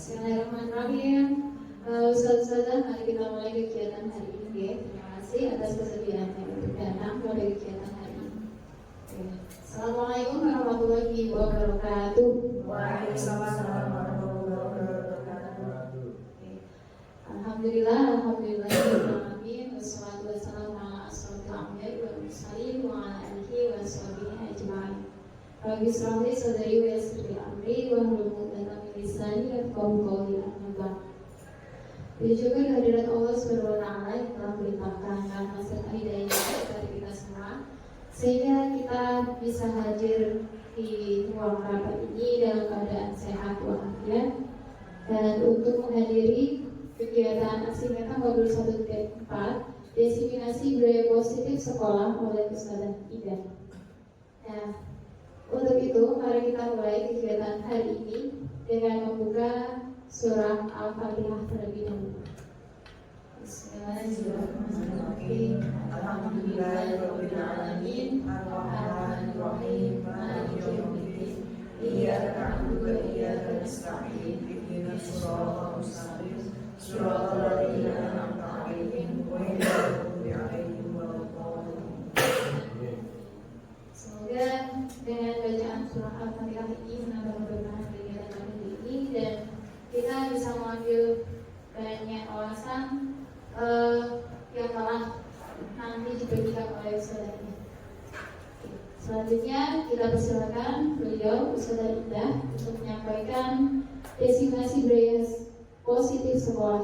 Bismillahirrahmanirrahim. Ustaz-ustazah, mari kita mulai kegiatan hari ini ya. Terima kasih atas kesediaannya untuk datang pada kegiatan hari ini. Assalamualaikum warahmatullahi wabarakatuh. Waalaikumsalam warahmatullahi wabarakatuh. Alhamdulillah, alhamdulillahirrahmanirrahim. Wassalatu wassalamu ala asrofil anbiya'i wal mursalin wa ala alihi wa sahbihi ajma'in. Rabbi shrah li sadri wa yassir li amri wahlul 'uqdatam min lisani yafqahu qawli. Amma ba'd. Puji syukur kehadirat Allah Subhanahu wa taala yang telah melimpahkan rahmat serta hidayah kepada kita semua sehingga kita bisa hadir di ruang rapat ini dalam keadaan sehat walafiat. Dan untuk menghadiri kegiatan aksi nyata modul 1.4 Diseminasi Budaya Positif Sekolah oleh Ustazah Ida. Nah, untuk itu mari kita mulai kegiatan hari ini dengan membuka surah Al-Fatihah terlebih dahulu. Bismillahirrahmanirrahim. Alhamdulillahirabbil alamin. Ar-Rahmanir Rahim. Maliki yaumiddin. Iyyaka na'budu wa iyyaka nasta'in. Ihdinas siratal mustaqim. Shiratal ladzina an'amta 'alaihim ghairil maghdubi 'alaihim waladdallin. Semoga dengan bacaan surah Al-Fatihah ini menambah keberkahan kegiatan hari ini dan kita bisa mengambil banyak wawasan yang telah nanti dibagikan oleh Ustazah. Selanjutnya kita persilakan beliau Ustazah Indah untuk menyampaikan destinasi budaya positif sekolah.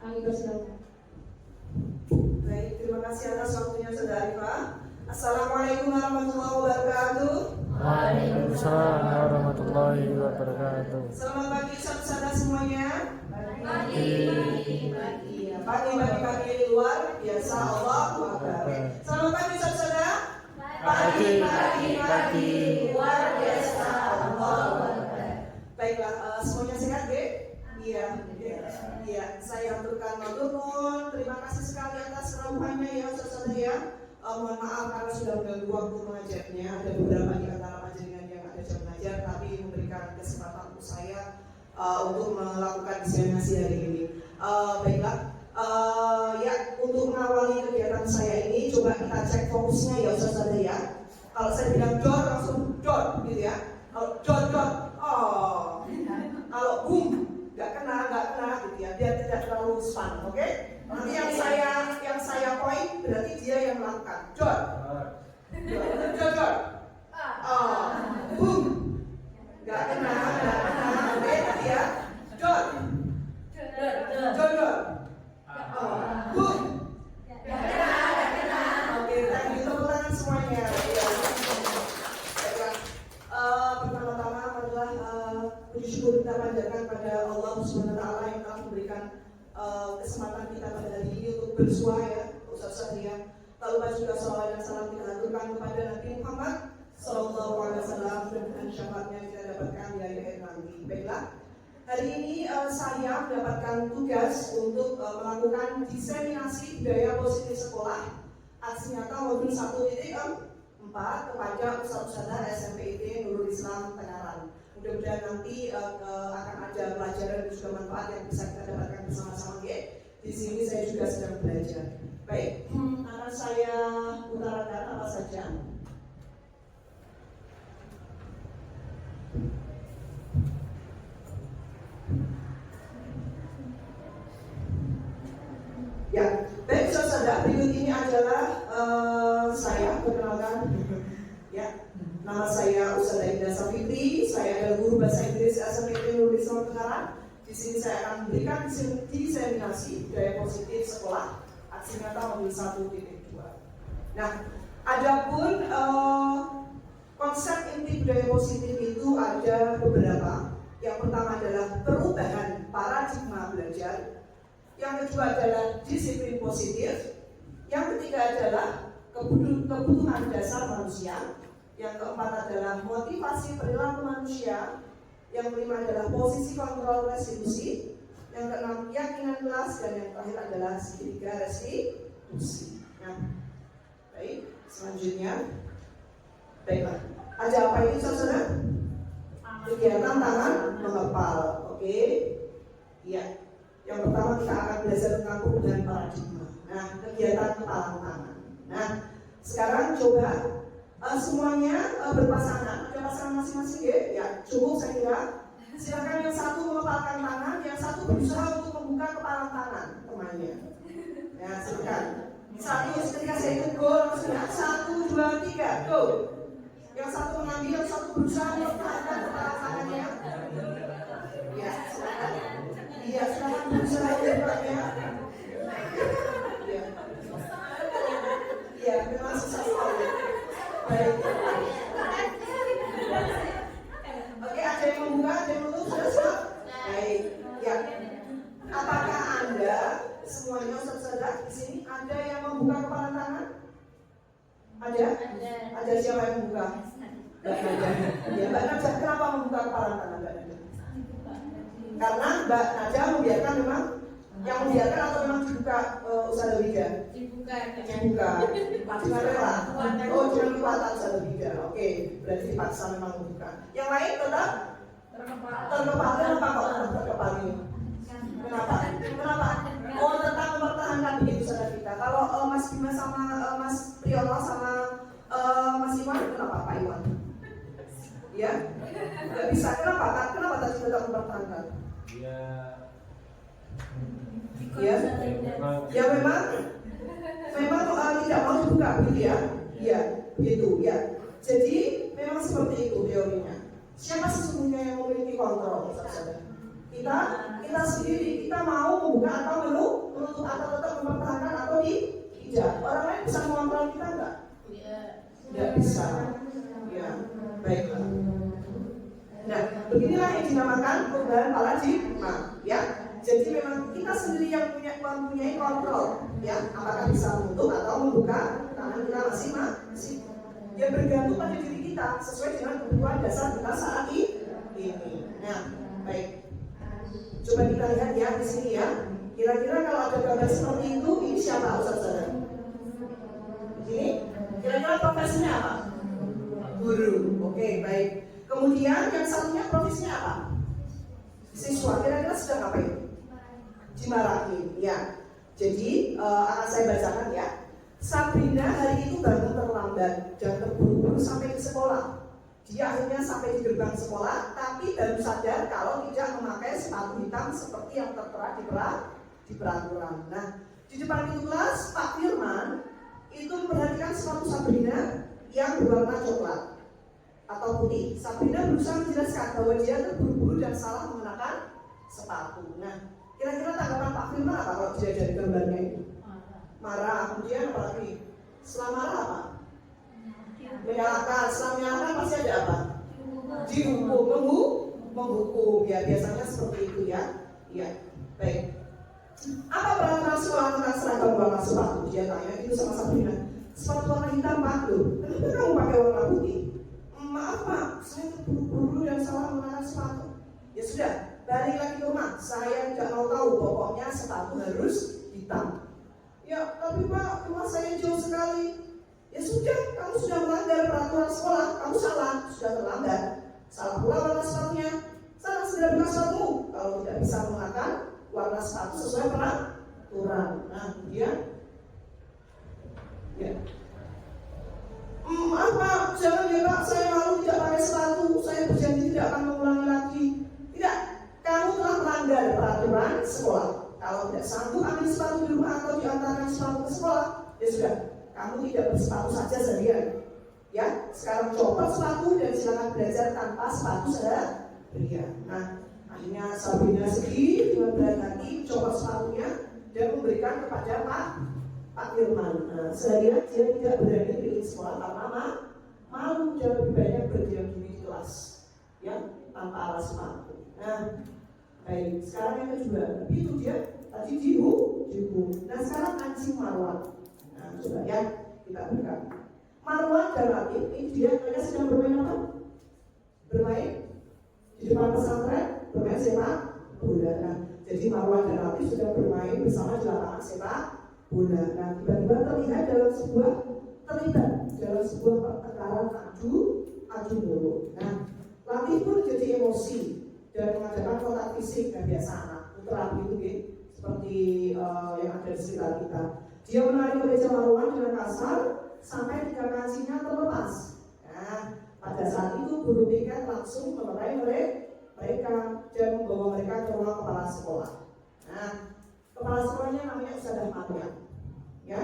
Kami persilakan. Baik, terima kasih atas waktunya Saudara Arifah. Assalamualaikum warahmatullahi wabarakatuh. Waalaikumsalam warahmatullahi wabarakatuh. Selamat pagi saudara semuanya. Pagi di luar biasa Allahu Akbar. Selamat pagi saudara. Pagi luar biasa Allahu Akbar. Baiklah, semuanya sehat deh? Iya. Saya aturkan matur. Terima kasih sekali atas ramahnya ya saudara ya. Mohon maaf karena sudah mengganggu waktu mengajarnya. Ada beberapa di antara panjenengan yang ada jam mengajar, tapi memberikan kesempatan untuk saya untuk melakukan diseminasi hari ini. Baiklah, ya untuk mengawali kegiatan saya ini, coba kita cek fokusnya ya saudara ya. Kalau saya bilang dot langsung dot gitu ya. Kalau dot, oh. Kalau boom, nggak kena gitu ya. Biar tidak terlalu span, oke? Nanti yang saya poin berarti dia yang melakukan. Dot. Oh, boom. Nggak kena. Oke, tadi ya. Dot. Oh, boom. Nggak kena. Oke, thank you. Tepuk tangan semuanya. Baiklah. Pertama-tama adalah puji syukur kita panjatkan pada Allah Subhanahu wa taala yang telah memberikan kesempatan kita pada hari ini untuk bersuara ya, Ustaz ya. Tak lupa juga salawat dan salam kita aturkan kepada Nabi Muhammad Sallallahu Alaihi Wasallam dan dengan syafaatnya kita dapatkan di akhir nanti. Baiklah, hari ini saya mendapatkan tugas untuk melakukan diseminasi budaya positif sekolah aksi nyata modul 1.4 kepada ustaz-ustazah SMPIT Nurul Islam Tengaran. Mudah-mudahan nanti akan ada pelajaran dan juga manfaat yang bisa kita dapatkan bersama-sama ya. Di sini saya juga sedang belajar. Baik, akan saya utarakan apa saja. Ya, baik saudara, berikut ini adalah saya perkenalkan. Ya. Nama saya Ustazah Indah Safitri, saya adalah guru bahasa Inggris SMPT Nurul Islam Tengaran. Di sini saya akan memberikan diseminasi budaya positif sekolah aksi nyata modul 1.2. Nah, adapun konsep inti budaya positif itu ada beberapa. Yang pertama adalah perubahan paradigma belajar. Yang kedua adalah disiplin positif. Yang ketiga adalah kebutuhan dasar manusia. Yang keempat adalah motivasi perilaku manusia. Yang kelima adalah posisi kontrol restitusi. Yang keenam keyakinan kelas. Dan yang terakhir adalah segitiga restitusi. Nah, baik, selanjutnya. Baiklah, ada apa ini saudara? Kegiatan tangan mengepal. Oke. Iya. Yang pertama kita akan belajar tentang perubahan paradigma. Nah, kegiatan kepalang tangan. Nah, sekarang coba semuanya berpasangan. Ada pasangan masing-masing ya? Ya, cukup saya kira. Silakan yang satu mengepalkan tangan, yang satu berusaha untuk membuka kepalang tangan temannya. Ya, silakan. Satu, ketika saya ikut go, langsung 1, 2, 3, go. Yang satu mengambil, yang satu berusaha mempertahankan kepalang tangannya. Ya, silakan. Iya, silakan berusaha membukanya. Iya. Iya, memang susah sekali. Baik. Oke, ada yang membuka, ada yang menutup, sudah siap? Baik. Ya. Apakah Anda semuanya saudara di sini ada yang membuka kepalang tangan? Ada? Ada siapa yang membuka? Mbak Naja. Ya, Mbak Naja, kenapa membuka kepalang tangan Mbak Naja? Karena Mbak Naja membiarkan memang yang membiarkan atau memang dibuka usaha Wida? Dibuka. Dengan rela. Oh, dengan kekuatan usaha Wida. Oke, berarti dipaksa memang membuka. Yang lain tetap terkepal. Kenapa kok terkepal ini? Kenapa? Oh, tentang mempertahankan begitu saudara kita. Kalau Mas Bima sama Mas Priyono sama Mas Iwan, kenapa Pak Iwan? Ya, nggak bisa. Kenapa tadi tetap mempertahankan? Ya memang tidak mau dibuka begitu ya. Iya, begitu ya. Jadi memang seperti itu teorinya. Siapa sesungguhnya yang memiliki kontrol, saudara? Kita sendiri. Kita mau membuka atau menutup atau tetap mempertahankan atau tidak. Orang lain bisa mengontrol kita enggak? Tidak bisa. Ya, baiklah. Nah, beginilah yang dinamakan perubahan paradigma, ya. Jadi memang kita sendiri yang mempunyai kontrol, ya. Apakah bisa menutup atau membuka tangan kita masing-masing. Yang bergantung pada diri kita sesuai dengan kebutuhan dasar kita saat ini. Nah, baik. Coba kita lihat ya di sini ya. Kira-kira kalau ada gambar seperti itu, ini siapa Ustaz? Ini kira-kira profesinya apa? Guru. Oke, baik. Kemudian yang satunya profesinya apa? Siswa. Kira-kira sedang ngapain? Dimarahin. Ya. Jadi akan saya bacakan ya. Sabrina hari itu bangun terlambat dan terburu-buru sampai ke sekolah. Dia akhirnya sampai di gerbang sekolah, tapi baru sadar kalau tidak memakai sepatu hitam seperti yang tertera di peraturan. Nah, di depan pintu kelas, Pak Firman itu memperhatikan sepatu Sabrina yang berwarna coklat atau putih. Sabrina berusaha menjelaskan bahwa dia terburu-buru dan salah mengenakan sepatu. Nah, kira-kira tanggapan Pak Firman apa kalau dia dari gambarnya itu? Marah. Kemudian apa lagi? Setelah marah apa? Menyalahkan. Setelah menyalahkan pasti ada apa? Dihukum, menghukum. Ya, biasanya seperti itu ya. Iya, baik. Apa peraturan sekolah tentang seragam warna sepatu? Dia tanya itu sama Sabrina. Sepatu warna hitam Pak, loh. Kenapa kamu pakai warna putih? Maaf Pak, saya terburu-buru dan salah mengenakan sepatu. Ya sudah, balik lagi ke rumah. Saya tidak mau tahu, pokoknya sepatu harus hitam. Ya, tapi Pak, rumah saya jauh sekali. Ya sudah, kamu sudah melanggar peraturan sekolah. Kamu salah, sudah terlambat. Salah pula warna sepatunya. Salah segera buka sepatumu. Kalau tidak bisa mengenakan warna sepatu sesuai peraturan. Nah, kemudian ya. Maaf Pak, jangan ya Pak, saya malu tidak pakai sepatu. Saya berjanji tidak akan mengulangi lagi. Tidak, kamu telah melanggar peraturan sekolah. Kalau tidak sanggup ambil sepatu di rumah atau diantarkan sepatu ke sekolah, ya sudah, kamu tidak bersepatu saja sendirian. Ya, sekarang copot sepatu dan silakan belajar tanpa sepatu seharian. Nah, akhirnya Sabrina sedih dengan berat hati copot sepatunya dan memberikan kepada Pak Firman. Nah, seharian dia tidak berani pilih sekolah karena malu dan lebih banyak berdiam diri di kelas, ya, tanpa alas sepatu. Nah, baik, sekarang yang kedua, itu dia tadi dihukum. Nah, sekarang anjing Marwan. Nah, coba ya kita buka. Marwan dan Latif ini mereka sedang bermain apa? Bermain di depan pesantren, bermain sepak bola. Nah, jadi Marwan dan Latif sedang bermain bersama di lapangan sepak bola. Nah, tiba-tiba terlibat dalam sebuah pertengkaran adu mulut. Nah, Latif pun jadi emosi dan mengadakan kontak fisik dan biasa anak. terapi itu seperti yang ada di sekitar kita. Dia menarik kemeja Marwan dengan kasar sampai 3 kancingnya terlepas. Nah, pada saat itu guru piket langsung melerai mereka dan membawa mereka ke ruang kepala sekolah. Nah, kepala sekolahnya namanya Ustadzah Maria. Ya,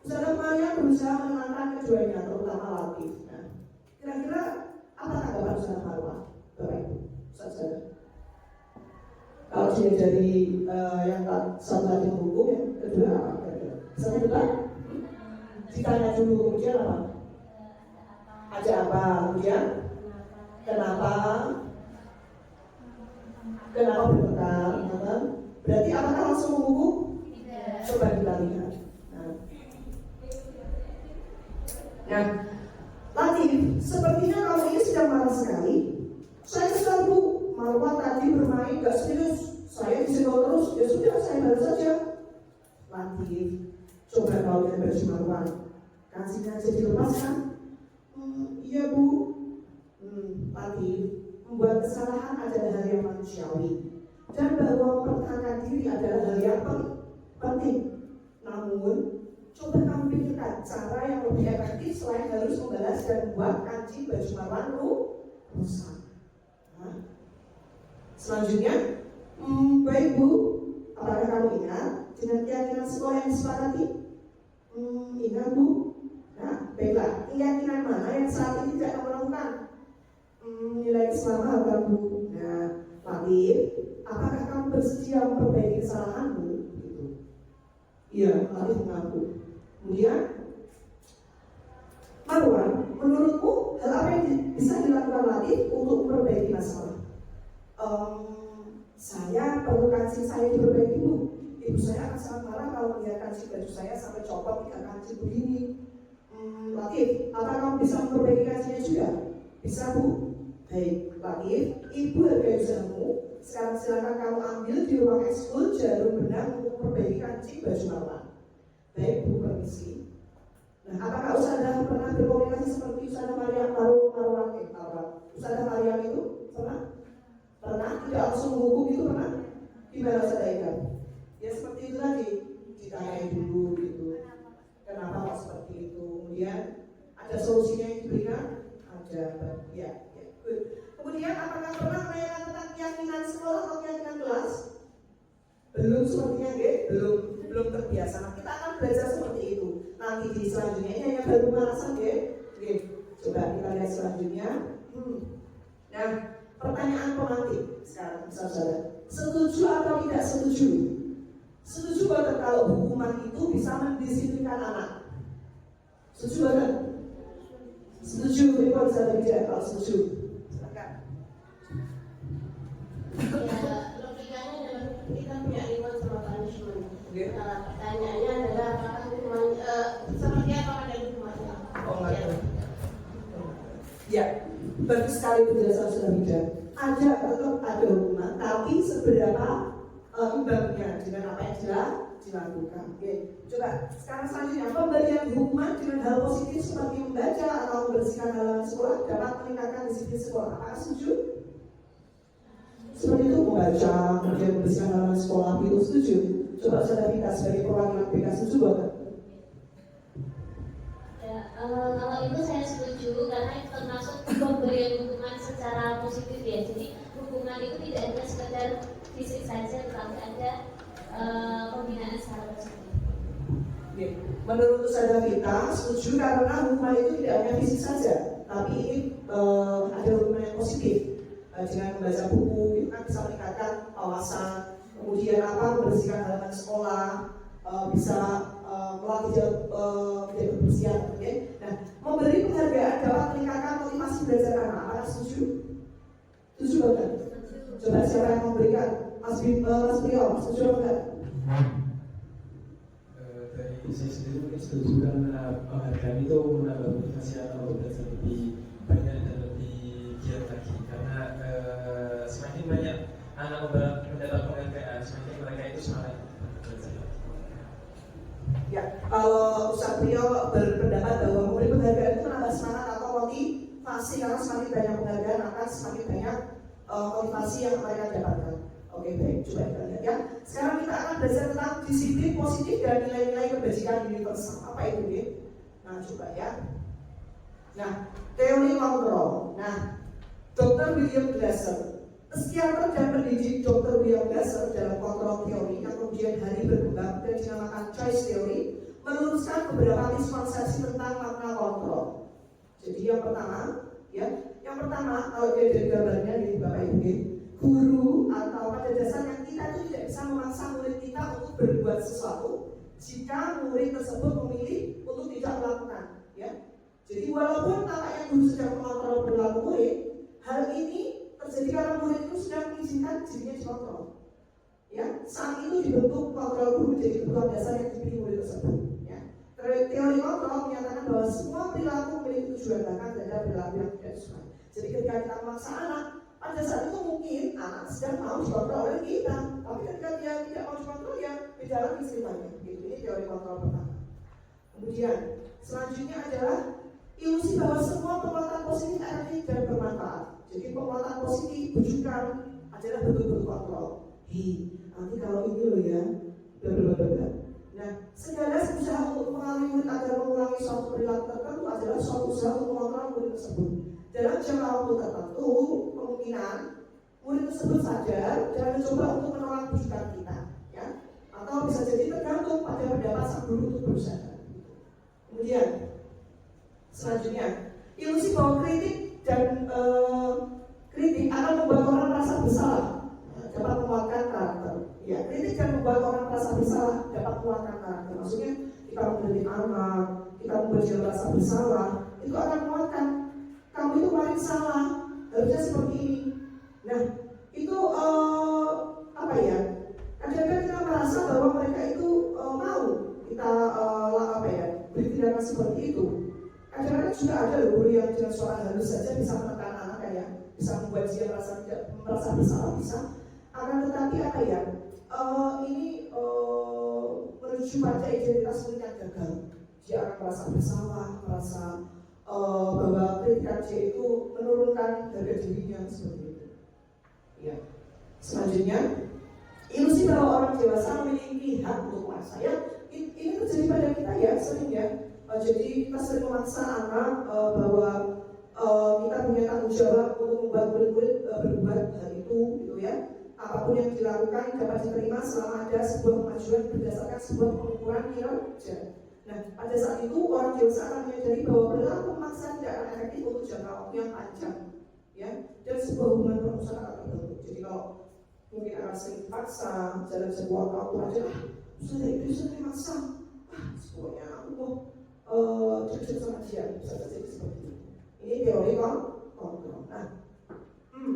Ustadzah Maria berusaha menenangkan keduanya, terutama Latif. Nah, kira-kira apa tanggapan Ustadzah Maria, Bapak Ibu? Ustadzah, kalau dia dari yang satu tadi hukum, yang kedua apa? Satu depan ditanya dulu, kemudian apa? Ada apa? Kemudian kenapa bertengkar? Berarti apakah langsung menghukum? Coba kita lihat. Nah, Latif, sepertinya kamu ini sedang marah sekali. Saya kesal Bu, Marwan tadi bermain gak serius. Saya disenggol terus, ya sudah saya baru saja. Latif, coba kau lihat baju Marwan. Kancingnya jadi lepas kan? Iya Bu. Latif, membuat kesalahan adalah hal yang manusiawi. Dan bahwa mempertahankan diri adalah hal yang penting. Namun, coba kamu pikirkan cara yang lebih efektif selain harus membalas dan membuat kancing baju Marwan rusak. Selanjutnya, baik Bu, apakah kamu ingat dengan keyakinan sekolah yang disepakati? Ingat Bu? Nah, baiklah, keyakinan mana yang saat ini tidak kamu lakukan? Nilai keselamatan apa Bu? Nah, Latif, apakah kamu bersedia memperbaiki kesalahanmu? Gitu. Iya, Latif mengaku. Kemudian, Marwan, menurutmu hal apa yang bisa dilakukan Latif untuk memperbaiki masalah? Saya perlu kancing saya diperbaiki Bu. Ibu saya akan sangat marah kalau melihat kancing baju saya sampai copot 3 kancing begini. Latif, apa kamu bisa memperbaiki kancingnya juga? Bisa Bu. Baik, Latif, Ibu hargai usahamu. Sekarang silakan kamu ambil di ruang ekskul jarum benang untuk memperbaiki kancing baju Marwan. Baik Bu, permisi. Nah, apakah Ustadzah pernah berkomunikasi seperti Ustadzah Maria Marwan? Ustadzah Maria itu pernah? Pernah? Tidak langsung menghukum itu pernah? Gimana Ustadzah Ika? Ya seperti itu tadi, ditanyai dulu gitu. Kenapa kok seperti itu? Kemudian ada solusinya yang diberikan? Ada, ya. Good. Kemudian apakah pernah menanyakan tentang keyakinan sekolah atau keyakinan kelas? Belum sepertinya, belum terbiasa. Nah, kita akan belajar seperti itu. Nanti di selanjutnya ini hanya baru pemanasan, coba kita lihat selanjutnya. Nah, pertanyaan pemantik sekarang, saudara. Setuju atau tidak setuju? Setuju banget kalau hukuman itu bisa mendisiplinkan anak. Setuju banget? Setuju, Ibu bisa tidak kalau setuju? Silakan. Ya, logikanya adalah kita punya reward sama punishment. Pertanyaannya adalah apakah hukuman seperti apa pada hukumannya? Ya, bagus sekali penjelasan sudah tidak. Tetap ada hukuman, tapi seberapa imbangnya dengan apa yang dilakukan. Oke, coba sekarang selanjutnya, pemberian hukuman dengan hal positif seperti membaca atau membersihkan halaman sekolah dapat meningkatkan disiplin sekolah. Apakah setuju? Seperti itu, membaca, kemudian membersihkan halaman sekolah itu setuju? Coba saudara kita sebagai perwakilan BK setuju banget? Kalau itu saya setuju karena itu termasuk pemberian hukuman secara positif ya. Jadi hukuman itu tidak hanya sekedar fisik saja, tetapi ada pembinaan secara positif. Menurut saudara kita setuju karena hukuman itu tidak hanya fisik saja, tapi ini ada hukuman yang positif. Dengan membaca buku itu kan bisa meningkatkan wawasan. Kemudian membersihkan halaman sekolah, bisa melatih kebersihan. Nah, memberi penghargaan dapat meningkatkan motivasi belajar anak. Apakah setuju? Setuju banget? Coba siapa yang memberikan? Mas Priyo, setuju banget? Dari saya sendiri mungkin setuju karena penghargaan itu menambah motivasi anak untuk belajar lebih banyak dan lebih giat lagi. Karena semakin banyak anak mendapat penghargaan, semakin mereka itu semangat belajar. Ya, kalau Ustaz Priyo berpendapat bahwa memberi penghargaan itu menambah semangat atau motivasi, karena semakin banyak penghargaan akan semakin banyak motivasi yang mereka dapatkan. Oke, baik, coba kita lihat ya. Sekarang kita akan belajar tentang disiplin positif dan nilai-nilai kebajikan universal. Apa itu, ya? Nah, coba ya. Nah, teori kontrol. Nah, Dr. William Glasser, psikiater dan pendidik Dr. William Glasser dalam kontrol teori yang kemudian hari berkembang dan dinamakan choice theory, meluruskan beberapa miskonsepsi tentang makna kontrol. Jadi yang pertama, kalau dia dari gambarnya di Bapak Ibu, guru atau pada dasarnya kita itu tidak bisa memaksa murid kita untuk berbuat sesuatu jika murid tersebut memilih untuk tidak melakukan. Ya, jadi walaupun tampaknya guru sedang mengontrol perilaku murid, hal ini terjadi karena murid itu sedang mengizinkan dirinya dikontrol. Ya, saat itu dibentuk kontrol guru menjadi kebutuhan dasar yang dipilih murid tersebut. Ya, teori kontrol menyatakan bahwa semua perilaku memiliki tujuan, bahkan terhadap perilaku yang tidak sesuai. Jadi ketika kita memaksa anak, pada saat itu mungkin anak sedang mau dikontrol oleh kita, tapi ketika dia tidak mau dikontrol, ya beda lagi ceritanya. Gitu. Ini teori kontrol pertama. Kemudian selanjutnya adalah ilusi bahwa semua penguatan positif efektif dan bermanfaat. Jadi penguatan positif bujukan adalah bentuk-bentuk kontrol. Nanti kalau ini loh ya, bla. Nah, segala usaha untuk mengalami murid agar mengulangi suatu perilaku tertentu adalah suatu usaha untuk mengontrol murid tersebut. Dalam jangka waktu tertentu, kemungkinan murid tersebut sadar dan mencoba untuk menolak bujukan kita, ya. Atau bisa jadi tergantung pada pendapat sang guru untuk berusaha. Kemudian selanjutnya, ilusi bahwa kritik akan membuat orang merasa bersalah, dapat menguatkan karakter. Ya, kritik dan membuat orang merasa bersalah dapat menguatkan karakter. Maksudnya kita mengkritik anak, kita membuat dia merasa bersalah, itu akan menguatkan. Kamu itu paling salah, harusnya seperti ini. Nah, itu kadang-kadang kita merasa bahwa mereka itu mau kita beri tindakan seperti itu. Kadang-kadang juga ada loh guru yang dengan suara halus saja bisa menekan anak, bisa membuat dia merasa bersalah, bisa. Akan tetapi ini menuju pada identitas murid yang gagal. Dia akan merasa bersalah, merasa bahwa kritikan dia itu menurunkan harga dirinya seperti itu. Ya. Selanjutnya, ilusi bahwa orang dewasa memiliki hak untuk memaksa. Ya, ini terjadi pada kita ya, sering ya. Jadi kita sering memaksa anak bahwa kita punya tanggung jawab untuk membuat murid-murid berbuat hal itu, gitu ya. Apapun yang dilakukan dapat diterima selama ada sebuah kemajuan berdasarkan sebuah pengukuran kinerja. Nah, pada saat itu orang dewasa akan menyadari bahwa perilaku memaksa tidak akan efektif untuk jangka waktu yang panjang, ya. Dan sebuah hubungan permusuhan akan terbentuk. Jadi kalau mungkin akan sering dipaksa dalam sebuah waktu aja, sudah maksa, semuanya aku mau deket sama dia, bisa terjadi seperti itu. Ini teori kontrol. Nah,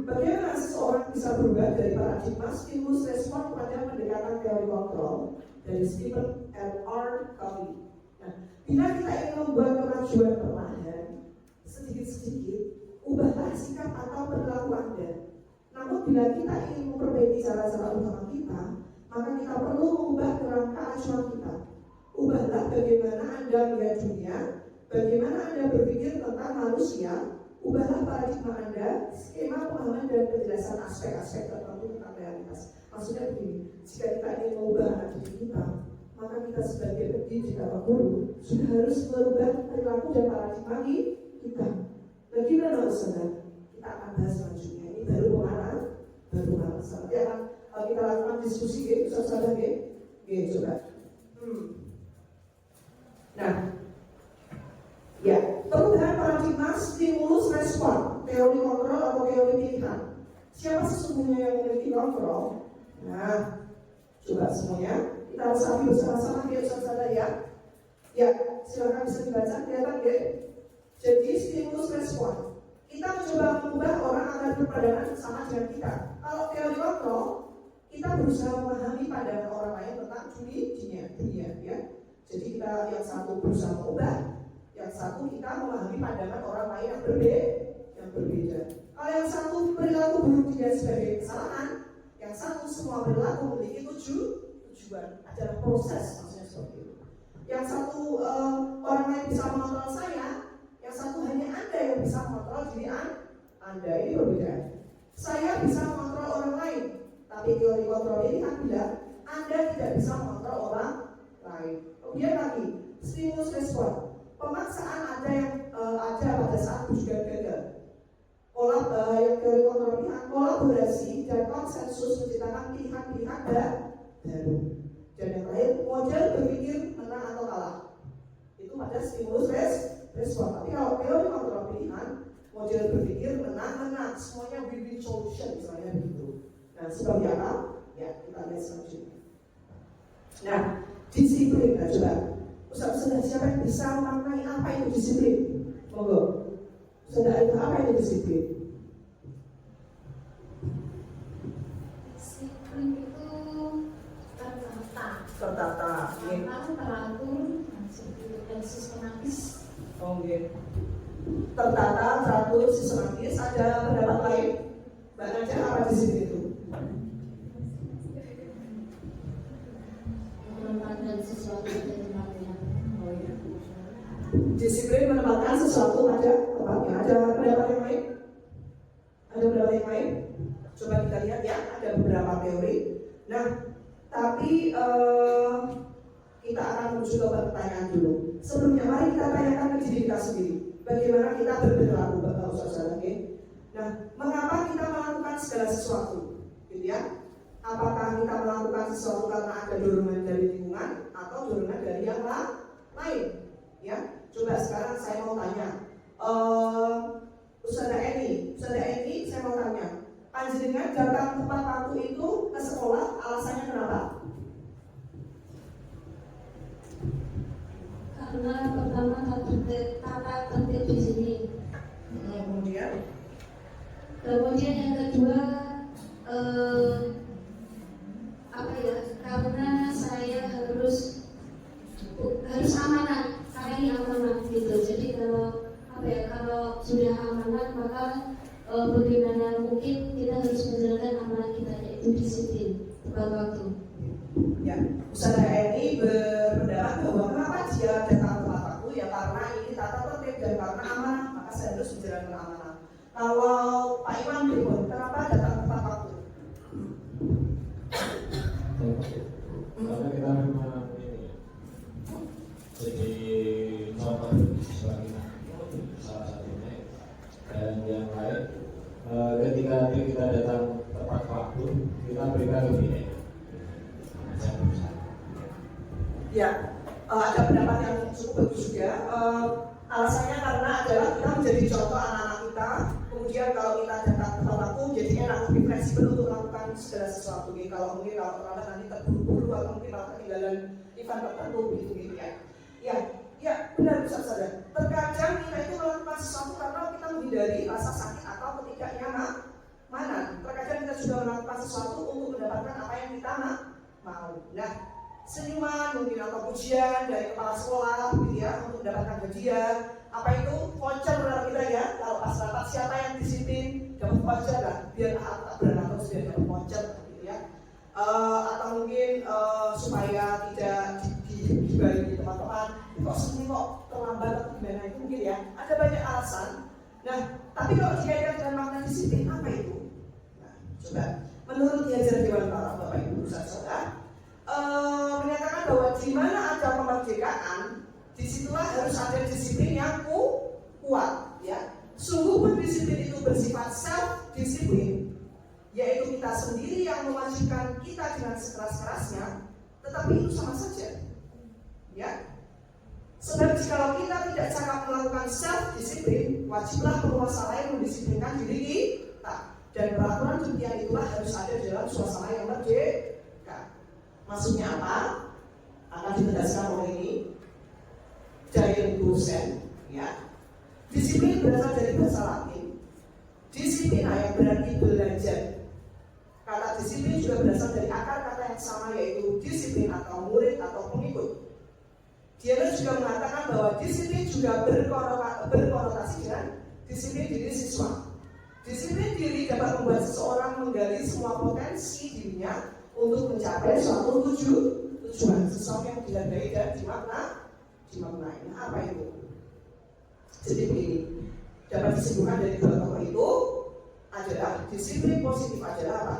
bagaimana seseorang bisa berubah dari paradigma stimulus respon kepada pendekatan teori kontrol dari Stephen R. Covey. Nah, bila kita ingin membuat kemajuan perlahan, sedikit-sedikit, ubahlah sikap atau perilaku Anda. Namun bila kita ingin memperbaiki cara-cara utama kita, maka kita perlu mengubah kerangka acuan kita. Ubahlah bagaimana Anda melihat dunia, bagaimana Anda berpikir tentang manusia. Ubahlah paradigma Anda, skema pemahaman dan penjelasan aspek-aspek tertentu tentang realitas. Maksudnya begini, jika kita ingin mengubah anak didik kita, maka kita sebagai pendidik atau guru sudah harus merubah perilaku dan paradigma kita. Bagaimana Ustaz? Kita akan bahas selanjutnya. Ini baru pemahaman. Nanti akan kita lakukan diskusi, Ustaz coba. Nah, ya, perubahan paradigma stimulus respon, teori kontrol atau teori pilihan. Siapa sesungguhnya yang memiliki kontrol? Nah, coba semuanya kita resapi bersama-sama ya Ustaz ya. Ya, silakan bisa dibaca, kelihatan ya. Jadi stimulus respon. Kita mencoba mengubah orang agar berpandangan sama dengan kita. Kalau teori kontrol, kita berusaha memahami pandangan orang lain tentang dunia, ya. Jadi kita yang satu berusaha mengubah, yang satu kita memahami pandangan orang lain yang berbeda. Kalau yang satu perilaku buruk dilihat sebagai kesalahan, yang satu semua perilaku memiliki tujuan, adalah proses, maksudnya seperti itu. Yang satu orang lain bisa mengontrol saya, yang satu hanya Anda yang bisa mengontrol diri Anda. Ini perbedaan. Saya bisa mengontrol orang lain, Tapi teori kontrol ini kan bilang Anda tidak bisa mengontrol orang lain. Kemudian lagi stimulus respon. Pemaksaan ada yang ada pada saat juga gagal. Yang teori kontrol ini kolaborasi dan konsensus menciptakan pilihan-pilihan baru. Dan yang terakhir model berpikir menang atau kalah. Itu pada stimulus respon. Tapi kalau teori kontrol pilihan, model berpikir menang, semuanya win-win solution misalnya begitu. Nah, seperti apa? Ya, kita lihat selanjutnya. Nah, disiplin. Nah, coba Ustaz, siapa yang bisa memaknai apa itu disiplin? Monggo. Sudah itu apa itu disiplin? Disiplin itu Tertata, teratur, dan sistematis. Oke. Tertata, teratur, sistematis. Ada pendapat lain? Mbak Naja, apa disiplin itu? Menempatkan sesuatu pada tempatnya. Oh iya. Disiplin menempatkan sesuatu pada tempatnya. Ada pendapat yang lain? Ada pendapat yang lain? Coba kita lihat ya, ada beberapa teori. Nah, tapi kita akan menuju ke pertanyaan dulu. Sebelumnya, mari kita tanyakan ke diri kita sendiri. Bagaimana kita berperilaku, Bapak Ustaz, oke? Nah, mengapa kita melakukan segala sesuatu? Gitu ya? Apakah kita melakukan sesuatu karena ada dorongan dari lingkungan atau dorongan dari yang lain? Ya, coba sekarang saya mau tanya, Ustazah Eni, saya mau tanya, panjenengan datang tepat waktu itu ke sekolah, alasannya kenapa? Karena pertama tata tertib di sini. Kemudian yang kedua, karena saya harus amanat, karena ini amanat gitu. Jadi kalau sudah amanat maka bagaimana mungkin kita harus menjalankan amanat kita, yaitu disiplin tepat waktu. Ya, Ustazah Eni berpendapat bahwa kenapa dia datang tepat waktu, ya karena ini tata tertib dan karena amanah, maka saya harus menjalankan amanah. Kalau Pak Iwan Bimon, kenapa datang tepat waktu? Karena kita memang ini jadi contoh selagi salah satunya, dan yang lain ketika kita datang tepat waktu kita berikan lebih. Ya, ada pendapat yang cukup bagus juga. Alasannya karena adalah kita menjadi contoh anak-anak kita. Kemudian kalau kita datang tepat waktu, jadi enak, lebih fleksibel untuk melakukan segala sesuatu. Jadi kalau terlambat nanti terburu-buru atau mungkin malah ketinggalan event tertentu gitu ya. Ya, benar Ustaz Sada. Terkadang kita itu melakukan sesuatu karena kita menghindari rasa sakit atau ketidaknyamanan. Terkadang kita juga melakukan sesuatu untuk mendapatkan apa yang kita mau. Nah, senyuman mungkin atau pujian dari kepala sekolah gitu ya, untuk mendapatkan hadiah. Apa itu? Voucher benar kita ya. Kalau pas rapat siapa yang disiplin dapat voucher lah, biar tak beranak terus biar dapat voucher gitu ya. Atau mungkin supaya tidak dibalik teman-teman, kok seni kok terlambat atau gimana itu mungkin ya. Ada banyak alasan. Nah, tapi kalau dikaitkan dengan makna disiplin apa itu? Nah, coba menurut Yajar Dewan Para Bapak Ibu Saudara, menyatakan bahwa di mana ada kemerdekaan, disitulah harus ada disiplin yang kuat, ya. Sungguh pun disiplin itu bersifat self-disiplin, yaitu kita sendiri yang mewajibkan kita dengan sekeras-kerasnya, tetapi itu sama saja, ya. Sebab jika kita tidak cakap melakukan self-disiplin, wajiblah penguasa lain mendisiplinkan diri kita, dan peraturan demikian itulah harus ada dalam suasana yang merdeka. Maksudnya apa? Akan ditegaskan oleh ini dari dosen, ya. Disiplin berasal dari bahasa Latin. Disiplina yang berarti belajar. Kata disiplin juga berasal dari akar kata yang sama, yaitu disiplin atau murid atau pengikut. Dia juga mengatakan bahwa disiplin juga berkonotasi dengan disiplin diri siswa. Disiplin diri dapat membuat seseorang menggali semua potensi dirinya untuk mencapai suatu tujuan, sesuatu yang dihargai dan dimaknai. Nah, apa itu? Jadi begini, dapat disimpulkan dari dua tokoh itu adalah disiplin positif adalah apa?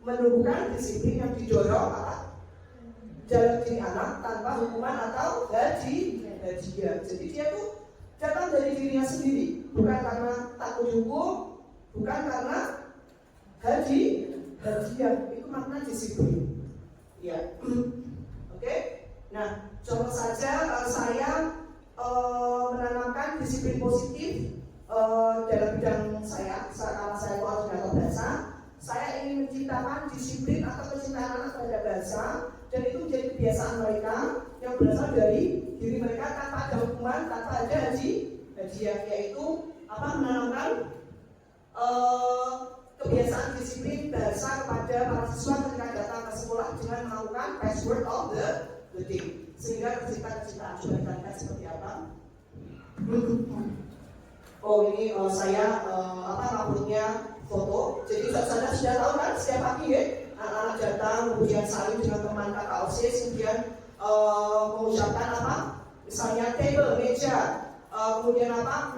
menumbuhkan disiplin yang didorong apa? Dalam diri anak tanpa hukuman atau hadiah. Jadi dia tuh datang dari dirinya sendiri, bukan karena takut hukum, bukan karena hadiah. Itu makna disiplin. Ya, oke. Nah, contoh saja saya menanamkan disiplin positif dalam bidang saya, karena saya koordinator bahasa. Saya ingin menciptakan disiplin atau kecintaan anak terhadap bahasa, dan itu menjadi kebiasaan mereka yang berasal dari diri mereka tanpa ada hukuman, tanpa ada hadiah, yaitu apa, menanamkan kebiasaan disiplin bahasa kepada para siswa ketika datang ke sekolah dengan melakukan password of the day, sehingga tercipta kecintaan. Coba kita lihat seperti apa. Oh, ini saya rambutnya foto. Jadi saudara sudah tahu kan setiap pagi ya anak-anak datang kemudian saling dengan teman kakak OSIS, kemudian mengucapkan apa, misalnya table, meja, kemudian apa,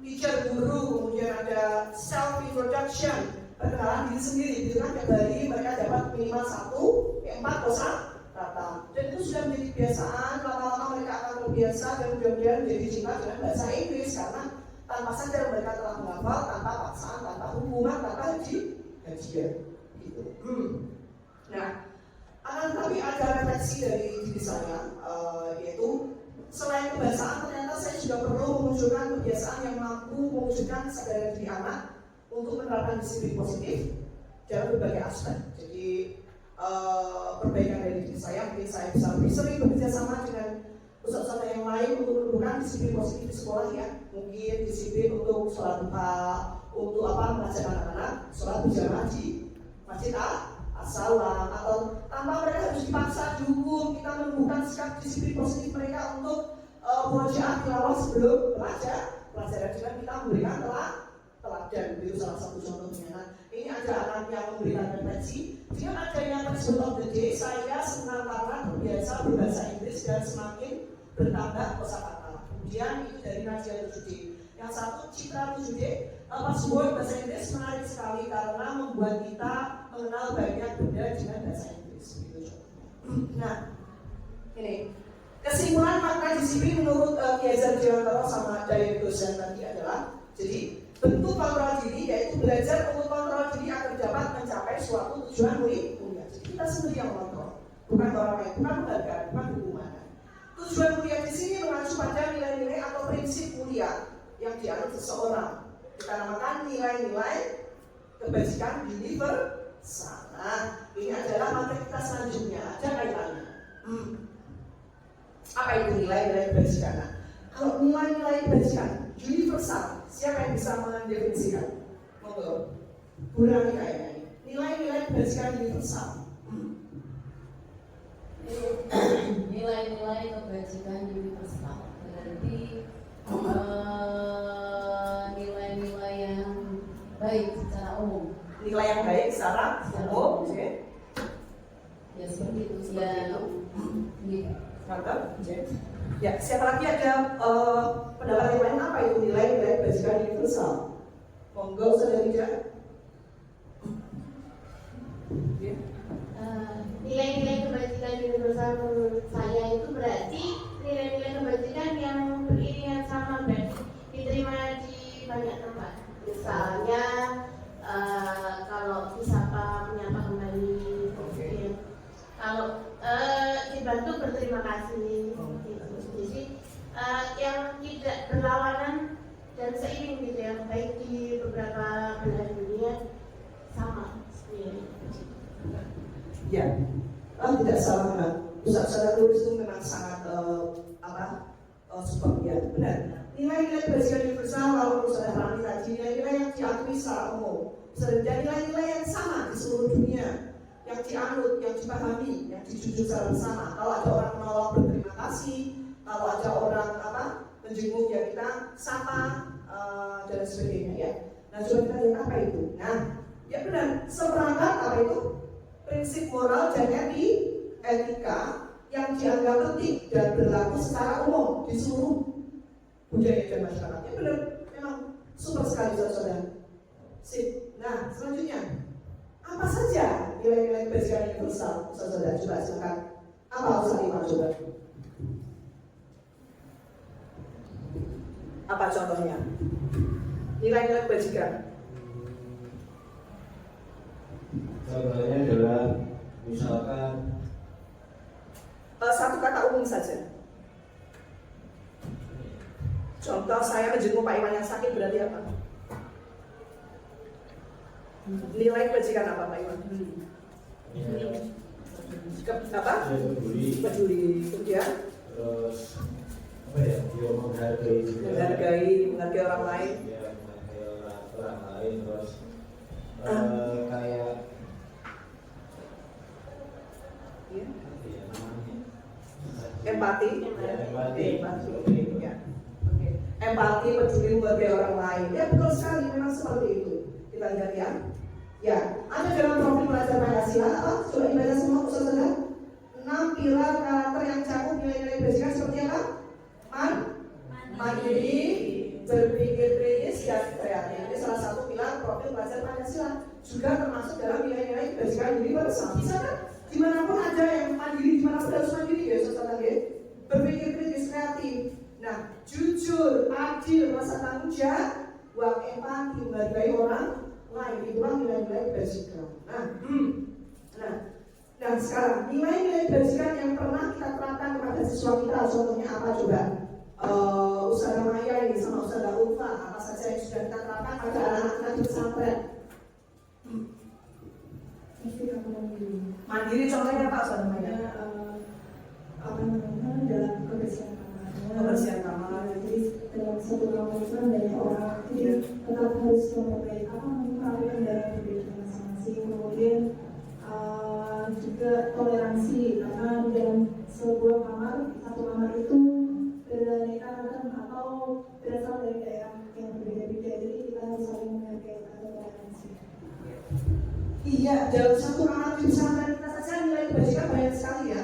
teacher, guru, kemudian ada self introduction, perkenalan diri sendiri. Gitu kan, tiap hari mereka dapat minimal 1-4 kosakata, dan itu sudah menjadi kebiasaan. Lama-lama mereka akan terbiasa dan mudah-mudahan menjadi cinta dengan bahasa Inggris, karena tanpa sadar mereka telah menghafal tanpa paksaan, tanpa hukuman, tanpa hadiah. Gitu. Nah, akan tetapi ada refleksi dari diri saya, yaitu selain kebiasaan, ternyata saya juga perlu memunculkan kebiasaan yang mampu mewujudkan kesadaran diri anak untuk menerapkan disiplin positif dalam berbagai aspek. Jadi perbaikan dari diri saya, mungkin saya bisa lebih sering bekerja sama dengan usaha-usaha yang lain untuk menumbuhkan disiplin positif di sekolah ya. Mungkin disiplin untuk sholat duha, untuk apa, mengajar anak-anak sholat berjamaah di masjid as-salam, atau tanpa mereka harus dipaksa dihukum, kita menumbuhkan sikap disiplin positif mereka untuk murojaah tilawah sebelum pelajaran dengan kita memberikan teladan. Itu salah satu contohnya. Nah, ini ada anak yang memberikan refleksi. Dengan adanya password of the day, saya senang karena terbiasa berbahasa Inggris dan semakin bertambah kosakata. Kemudian itu dari Nadia 7D. Yang satu, Citra 7D, password bahasa Inggris menarik sekali karena membuat kita mengenal banyak benda dengan bahasa Inggris. Nah, ini kesimpulan makna disiplin menurut Kiai Zarjantoro sama dari dosen tadi adalah, jadi bentuk kontrol diri yaitu belajar untuk kontrol diri agar dapat mencapai suatu tujuan mulia. Jadi kita sendiri yang mengontrol, bukan orang lain, bukan penghargaan, bukan hukuman. Tujuan mulia di sini mengacu pada nilai-nilai atau prinsip mulia yang dianut seseorang. Kita namakan nilai-nilai kebajikan universal. Nah, ini adalah materi kita selanjutnya, ada kaitannya. Apa itu nilai-nilai kebajikan? Nah, kalau nilai-nilai kebajikan universal, siapa yang bisa mendefinisikan? Monggo, Burani kayaknya ini. Nilai-nilai kebajikan universal. Nilai-nilai kebajikan universal berarti nilai-nilai yang baik secara umum. Nilai yang baik secara umum, oke? Ya seperti itu. Mantap, ya. Siapa lagi ada pendapat yang lain, apa itu nilai-nilai kebajikan universal? Monggo, saudara Ida. Nilai-nilai kebajikan universal menurut saya itu berarti nilai-nilai kebajikan yang beriringan sama dan diterima di banyak tempat. Misalnya kalau disapa menyapa kembali, kalau dibantu berterima kasih, gitu. Jadi yang tidak berlawanan dan seiring gitu, yang baik di beberapa belahan dunia sama sebenarnya. Ya, tidak salah kan? Ustaz tulis itu memang sangat super ya, benar. Nilai-nilai kebajikan universal kalau menurut saudara Rani tadi, nilai-nilai yang diakui secara umum, dan nilai-nilai yang sama di seluruh dunia, yang dianut, yang dipahami, yang dijunjung secara bersama. Kalau ada orang menolong berterima kasih, kalau ada orang menjenguk ya kita sapa dan sebagainya ya. Nah, coba kita lihat apa itu. Nah, ya benar, seperangkat apa itu? Prinsip moral dan etika yang dianggap penting dan berlaku secara umum di seluruh budaya dan masyarakatnya. Benar, memang super sekali saudara. Sip. Nah, selanjutnya Apa saja nilai-nilai kebajikan universal? Saudara, coba silakan. Apa Ustaz Iman coba? Apa contohnya? Nilai-nilai kebajikan. Contohnya adalah misalkan Satu kata umum saja. Contoh saya menjenguk Pak Iwan yang sakit berarti apa? Nilai kebajikan apa Pak Iwan? Apa? Peduli. Kemudian terus apa ya? Dia menghargai juga. menghargai orang lain. Ya, menghargai orang lain terus kayak Ya. ya namanya Empati. ya, empati. Ya. Oke. Empati, peduli, menghargai orang lain. Ya betul sekali, memang seperti itu. Kita lihat ya. Ya, ada dalam profil pelajar Pancasila apa? Coba dibaca semua saudara. 6 pilar karakter yang cakup nilai-nilai kebajikan seperti apa? Mandiri, berpikir kritis, dan kreatif. Ini salah satu pilar profil pelajar Pancasila. Juga termasuk dalam nilai-nilai kebajikan universal. Bisa kan? Dimanapun ada yang mandiri, dimanapun harus mandiri ya saudara ya. Berpikir kritis, kreatif. Nah, jujur, adil, rasa tanggung jawab, empati, menghargai orang lain, itulah nilai-nilai kebajikan. Nah, sekarang nilai-nilai kebajikan yang pernah kita terapkan kepada siswa kita, contohnya apa coba? Ustazah Maya ini sama Ustazah Ulfa, apa saja yang sudah kita terapkan pada anak-anak di pesantren? Mandiri contohnya apa Ustazah Maya? Dalam kebersihan kamar. Kebersihan kamar. Jadi dalam satu kamar itu kan banyak orang, jadi tetap harus merapikan dalam pribadi masing-masing. Kemudian juga toleransi, karena dalam sebuah kamar, satu kamar itu beraneka ragam atau berasal dari daerah yang berbeda-beda. Jadi kita harus saling menghargai atau toleransi. Iya, dalam satu kamar di pesantren kita saja nilai kebajikan banyak sekali ya.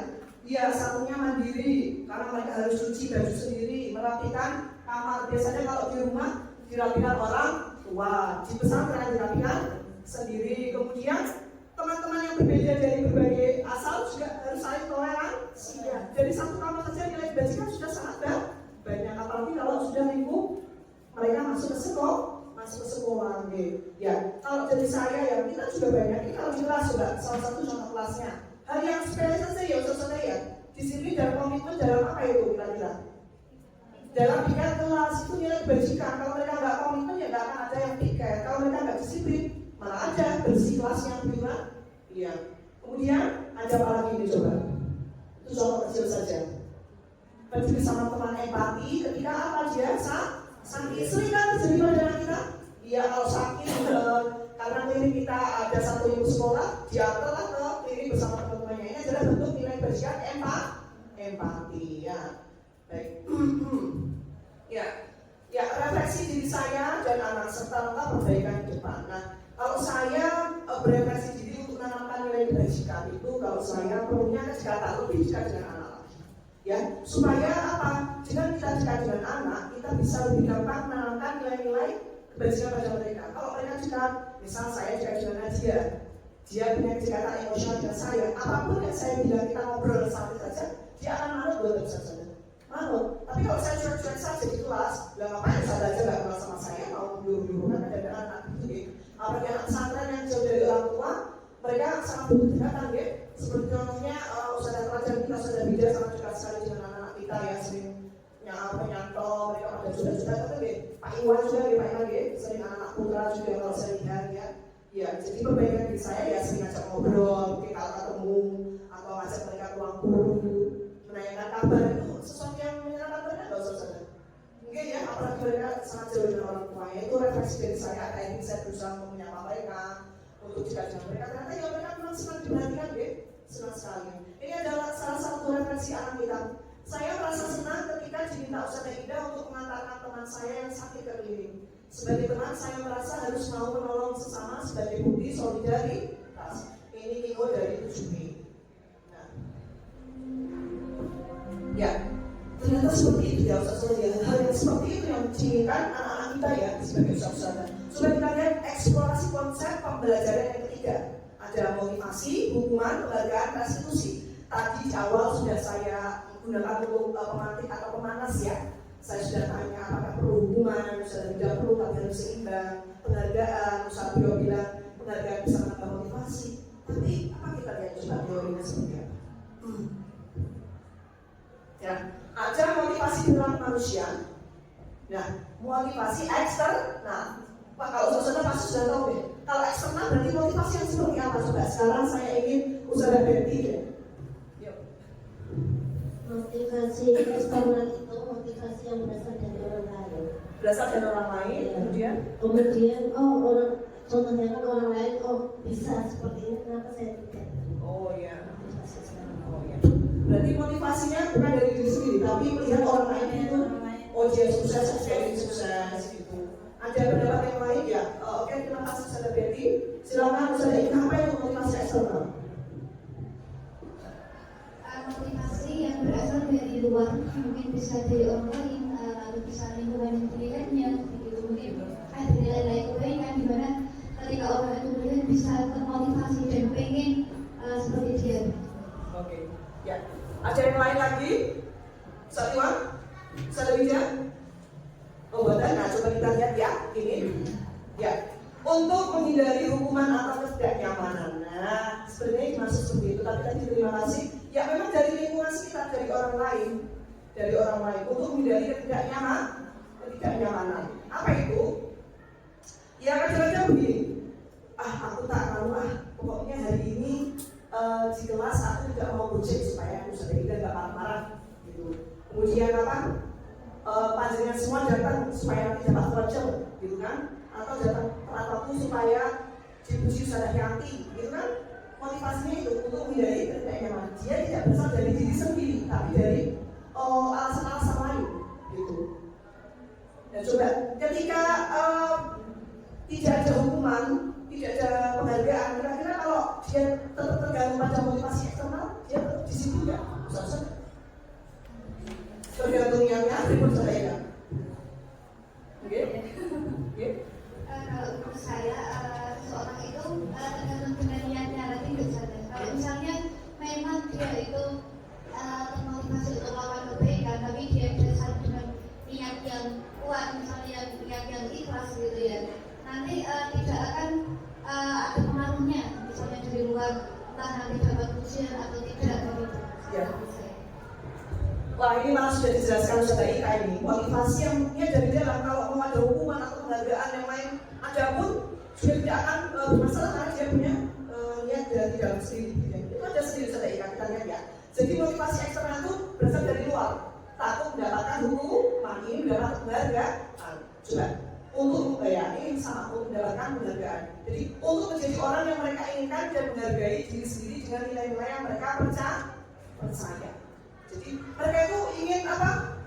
Iya, satunya mandiri karena mereka harus cuci baju sendiri, merapikan kamar. Biasanya kalau di rumah dirapikan orang tua, di pesantren dirapikan sendiri. Kemudian teman-teman yang berbeda dari berbagai asal juga harus saling toleransi. Ya. Dari satu kamar saja nilai kebajikan sudah sangat banyak. Apalagi kalau sudah minggu mereka masuk ke sekolah. Ya, kalau dari saya ya kita juga banyak. Ini kalau di kelas juga salah satu contoh kelasnya. Hal yang sepele saja ya saudara ya. Di sini dalam komitmen dalam apa itu kira-kira? Dalam piket kelas itu nilai kebajikan. Kalau mereka nggak komitmen ya nggak akan ada yang piket. Kalau mereka nggak disiplin malah ada bersih kelasnya gimana? Iya. Kemudian ada apa lagi ini coba? Itu contoh kecil saja. Peduli sama teman, empati ketika apa dia sakit. Sering kan terjadi pada anak kita? Iya, kalau sakit karena klinik kita ada satu ibu sekolah, diantarlah ke klinik bersama teman-temannya. Ini adalah bentuk nilai kebajikan empati ya. Baik. Ya, refleksi diri saya dan anak serta perbaikan ke depan. Nah, kalau saya berefleksi diri untuk menanamkan nilai kebajikan itu, kalau saya perlunya kedekatan lebih dekat dengan anak. Ya, supaya apa? Dengan kita dekat dengan anak, kita bisa lebih gampang menanamkan nilai-nilai kebajikan pada mereka. Kalau mereka dekat, misal saya dekat dengan dia punya kedekatan emosional dengan saya, apapun yang saya bilang kita ngobrol sampai saja, dia akan manut buat saja. Manut. Tapi kalau saya cuek-cuek saja di kelas, lah ngapain saya belajar nggak kenal sama saya, mau nyuruh-nyuruh kan ada anak gitu. Apalagi anak pesantren yang jauh dari orang tua, mereka sangat butuh kedekatan ya. Seperti contohnya usaha pelajar kita sudah beda sangat dekat sekali dengan anak-anak kita ya, sering menyantol, mereka pada juta-juta tapi Pak Iwan juga ya, Pak Iwan ya, sering anak-anak putra juga kalau saya lihat ya. Ya, jadi perbaikan diri saya ya sering ngajak ngobrol, kita ketemu atau ngajak mereka ke ruang guru, menanyakan kabar itu sesuatu yang menyenangkan mereka nggak usah sadar. Mungkin ya, apalagi mereka sangat jauh dari orang tuanya, itu refleksi dari saya. Kayak ini saya berusaha untuk menyapa mereka, untuk jika mereka ternyata ya mereka memang senang diperhatikan ya, senang sekali. Ini adalah salah satu refleksi anak kita. Saya merasa senang ketika diminta Ustazah Ida untuk mengantarkan teman saya yang sakit ke klinik. Sebagai teman, saya merasa harus mau menolong sesama sebagai bukti solidaritas. Ini Nino dari 7 Mei. Nah, ya, ternyata seperti itu ya Ustazah ya. Hal yang seperti itu yang diinginkan anak-anak kita ya sebagai Ustazah. Supaya kita lihat eksplorasi konsep pembelajaran yang ketiga. Ada motivasi, hukuman, penghargaan, restitusi. Tadi di awal sudah saya gunakan untuk pemantik atau pemanas ya. Saya sudah tanya apakah perlu hukuman, sudah tidak perlu, tapi harus seimbang. Penghargaan, Ustaz Bio bilang penghargaan bisa menambah motivasi. Tapi apa kita lihat coba teorinya seperti apa? Ya, ada motivasi dalam manusia. Nah, motivasi eksternal. Pak, kalau saudara pasti sudah tahu deh. Kalau eksternal berarti motivasi yang seperti apa? Coba sekarang saya ingin Ustazah Betty deh. Yuk. Motivasi eksternal itu motivasi yang berasal dari orang lain. Berasal dari orang lain, kemudian orang contohnya kan orang lain bisa seperti ini, kenapa saya tidak? oh ya. Motivasi eksternal. Oh ya. Berarti motivasinya bukan dari diri sendiri, tapi melihat orang lain itu dia sukses, saya ingin sukses gitu. Ada pendapat yang lain ya? Oke, terima kasih Ustazah Betty. Silakan Ustazah Ika, apa yang motivasi eksternal? Motivasi yang berasal dari luar, mungkin bisa dari orang lain, lalu bisa lingkungan yang dirikannya, begitu mungkin ada nilai-nilai kebaikan di mana ketika orang itu melihat bisa termotivasi dan pengen seperti dia. Oke, ya. Ada yang lain lagi? Ustaz Iwan? Ustazah Wija? Buatan, nah coba kita lihat ya, ini ya, untuk menghindari hukuman atau ketidaknyamanan. Nah, sebenarnya dimaksud seperti itu, tapi tadi terima kasih. Ya memang dari lingkungan sekitar, dari orang lain, untuk menghindari ketidaknyamanan. Apa itu? Ya kadang-kadang begini, aku tak mau pokoknya hari ini di kelas aku tidak mau gojek supaya aku sedikit nggak marah-marah gitu. Kemudian apa? Panjenengan semua datang supaya nanti dapat voucher gitu kan, atau datang tepat waktu supaya dipuji Ustazah Yanti gitu kan. Motivasinya itu untuk menghindari ketidaknyamanan. Dia tidak berasal dari diri sendiri, tapi dari alasan-alasan lain gitu. Dan coba ketika tidak ada hukuman, tidak ada penghargaan, kira-kira kalau dia tetap tergantung pada motivasi eksternal, dia tetap di situ nggak? Ustaz? Tergantung yang percaya. Oke? Kalau menurut saya, seseorang itu tergantung dengan niatnya lagi berjalan. Kalau misalnya memang dia itu termotivasi untuk melakukan kebaikan, tapi dia dasar dengan niat yang kuat, misalnya niat yang ikhlas gitu ya, nanti tidak akan ada pengaruhnya, misalnya dari luar, entah nanti dapat ujian atau tidak begitu. Ya. Wah, ini malah sudah dijelaskan Ustazah Ika ini. Motivasi yang dari dalam, kalau mau ada hukuman atau penghargaan yang lain, adapun sudah tidak akan bermasalah karena dia punya niat dari dalam sendiri. Itu ada sendiri Ustazah Ika, kita lihat ya. Jadi motivasi eksternal itu berasal dari luar. Takut mendapatkan hukuman, ini mendapat penghargaan. Coba untuk ini sama untuk mendapatkan penghargaan. Jadi untuk menjadi orang yang mereka inginkan dan menghargai diri sendiri dengan nilai-nilai yang mereka percaya. Jadi mereka itu ingin apa?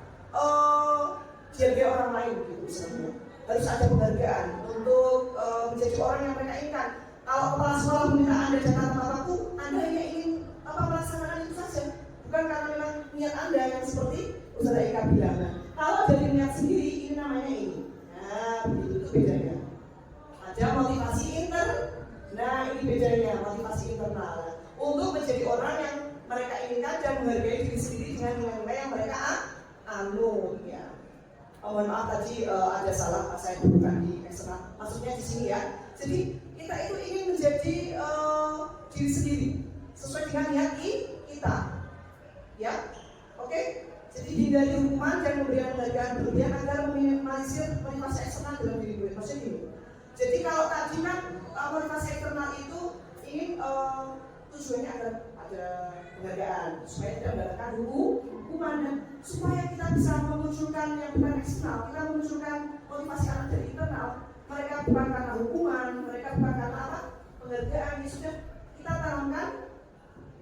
Dihargai orang lain gitu misalnya. Harus ada penghargaan untuk menjadi orang yang mereka inginkan. Kalau kepala sekolah meminta Anda datang ke tempatku, Anda hanya ingin melaksanakan itu saja, bukan karena memang niat Anda yang seperti Ustazah Ika bilang. Nah, kalau dari niat sendiri, ini namanya ini. Nah, begitu itu bedanya. Ada motivasi nah ini bedanya motivasi internal. Untuk menjadi orang yang mereka inginkan dan menghargai diri sendiri dengan nilai-nilai yang mereka ya. Mohon maaf tadi ada salah saya bukan di eksternal. Maksudnya di sini ya. Jadi kita itu ingin menjadi diri sendiri sesuai dengan niat kita. Ya, oke. Jadi hindari hukuman dan memberikan penghargaan berlebihan agar meminimalisir motivasi eksternal dalam diri gue. Maksudnya gini. Jadi kalau tadi kan motivasi eksternal itu ingin tujuannya agar ada penghargaan supaya tidak mendapatkan hukuman, dan supaya kita bisa memunculkan yang bukan eksternal, kita memunculkan motivasi anak dari internal. Mereka bukan karena hukuman, mereka bukan karena apa? Penghargaan. Ya sudah, kita tanamkan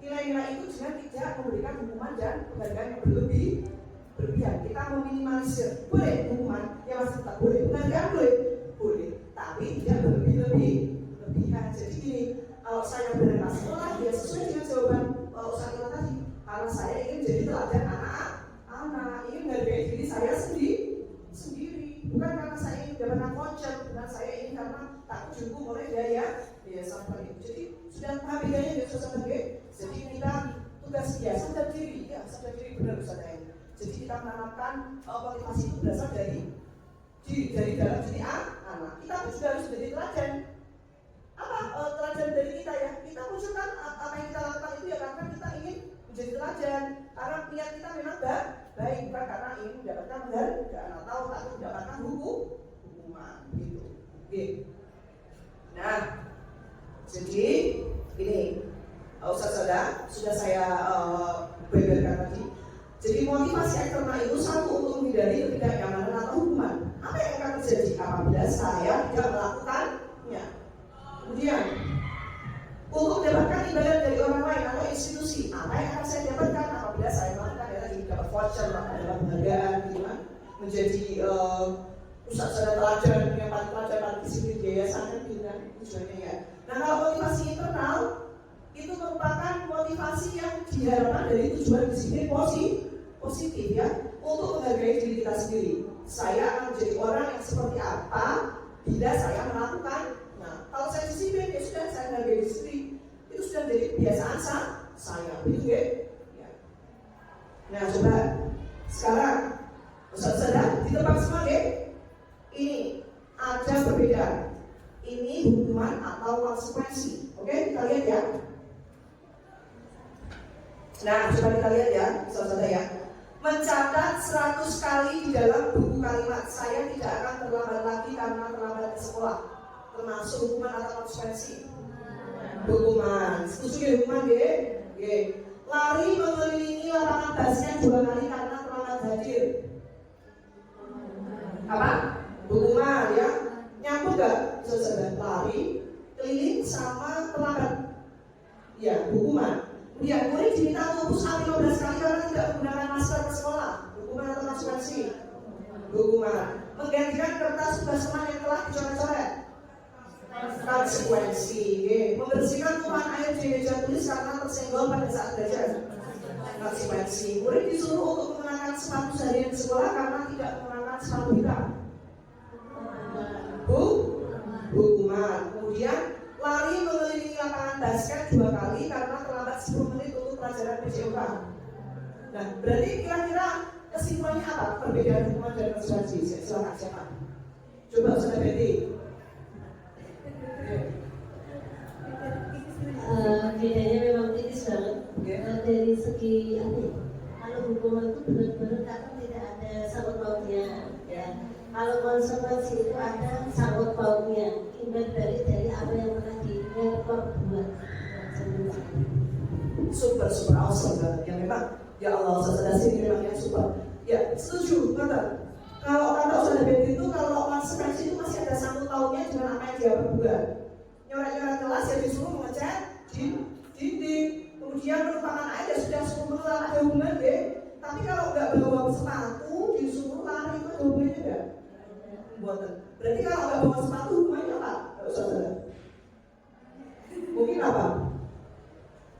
nilai-nilai itu dengan tidak memberikan hukuman dan penghargaan yang berlebihan. Kita meminimalisir. Boleh hukuman, ya masih tetap boleh. Penghargaan boleh, tapi tidak berlebihan. Jadi gini, kalau saya berangkat sekolah, ya sesuai dengan jawaban Ustaz Iwan tadi. Karena saya ingin jadi teladan anak-anak, ingin menghargai diri saya sendiri. Bukan karena saya ingin mendapatkan voucher, bukan saya ingin karena tak dihukum oleh biaya Ya sampai itu. Jadi sudah paham bedanya ya saudara. Jadi kita tugas dia sadar diri, ya sadar diri benar saudara. Jadi kita menanamkan motivasi itu berasal dari dalam diri anak. Kita pun juga harus menjadi teladan. Apa teladan dari kita ya? Kita munculkan apa yang kita lakukan itu ya karena kita ingin menjadi teladan. Karena niat kita memang baik, bukan karena ingin mendapatkan penghargaan atau takut mendapatkan hukuman gitu. Oke. Nah, jadi ini saudara sudah saya beberkan tadi. Jadi motivasi eksternal itu satu untuk menghindari ketidaknyamanan atau hukuman. Apa yang akan terjadi apabila saya tidak melakukannya? Kemudian untuk mendapatkan imbalan dari orang lain atau institusi, apa yang akan saya dapatkan apabila saya melakukan adalah dapat voucher, dapat penghargaan, menjadi pusat saudara teladan yang paling teladan paling disiplin di yayasan gitu kan tujuannya ya. Nah kalau motivasi internal itu merupakan motivasi yang diharapkan dari tujuan disiplin positif ya untuk menghargai diri kita sendiri. Saya akan menjadi orang yang seperti apa bila saya melakukan. Nah kalau saya disiplin ya sudah saya menghargai diri sendiri. Itu sudah menjadi kebiasaan saya. Begitu ya. Nah coba sekarang saudara di tempat semua ini ada perbedaan. Ini hukuman atau konsekuensi. Oke, kita lihat ya. Nah, coba kita lihat ya, saudara ya. Mencatat 100 kali di dalam buku kalimat saya tidak akan terlambat lagi karena terlambat ke sekolah. Termasuk hukuman atau konsekuensi. Hukuman. Setuju hukuman ya? Lari mengelilingi lapangan basket 2 kali karena terlambat hadir. Apa? Hukuman ya. Nyambung gak? Saudara lari, keliling sama terlambat. Ya, hukuman. Kemudian murid diminta untuk push up 15 kali karena tidak menggunakan masker ke sekolah. Hukuman atau konsekuensi? Hukuman. Menggantikan kertas tugas teman yang telah dicoret-coret. Konsekuensi. Membersihkan tumpahan air di meja tulis karena tersenggol pada saat belajar. Konsekuensi. Murid disuruh untuk mengenakan sepatu seharian di sekolah karena tidak mengenakan sepatu hitam. Hukuman. Kemudian lari mengelilingi lapangan basket 2 kali karena terlambat 10 menit untuk pelajaran PJOK. Nah, berarti kira-kira kesimpulannya apa? Perbedaan hukuman dan konsekuensi. Silakan siapa? Coba saudara Betty. Bedanya memang tipis banget. Dari segi apa ya? Kalau hukuman itu benar-benar karena tidak ada sangkut pautnya. Ya. Kalau konsekuensi itu ada sangkut pautnya, imbas dari apa yang pernah diperbuat. Super awesome banget. Ya memang, ya Allah, saudara sini memang yang super. Ya setuju, kata. Kalau kata saudara Betty itu kalau konsekuensi itu masih ada sangkut pautnya dengan apa yang dia perbuat. Nyoret-nyoret kelas ya disuruh mengecat di dinding, kemudian menumpahkan air ya sudah suruh ada hubungan deh. Tapi kalau nggak bawa sepatu disuruh lari itu ada hubungannya nggak? Berarti kalau nggak bawa sepatu hukumannya apa? Saudara? Mungkin apa?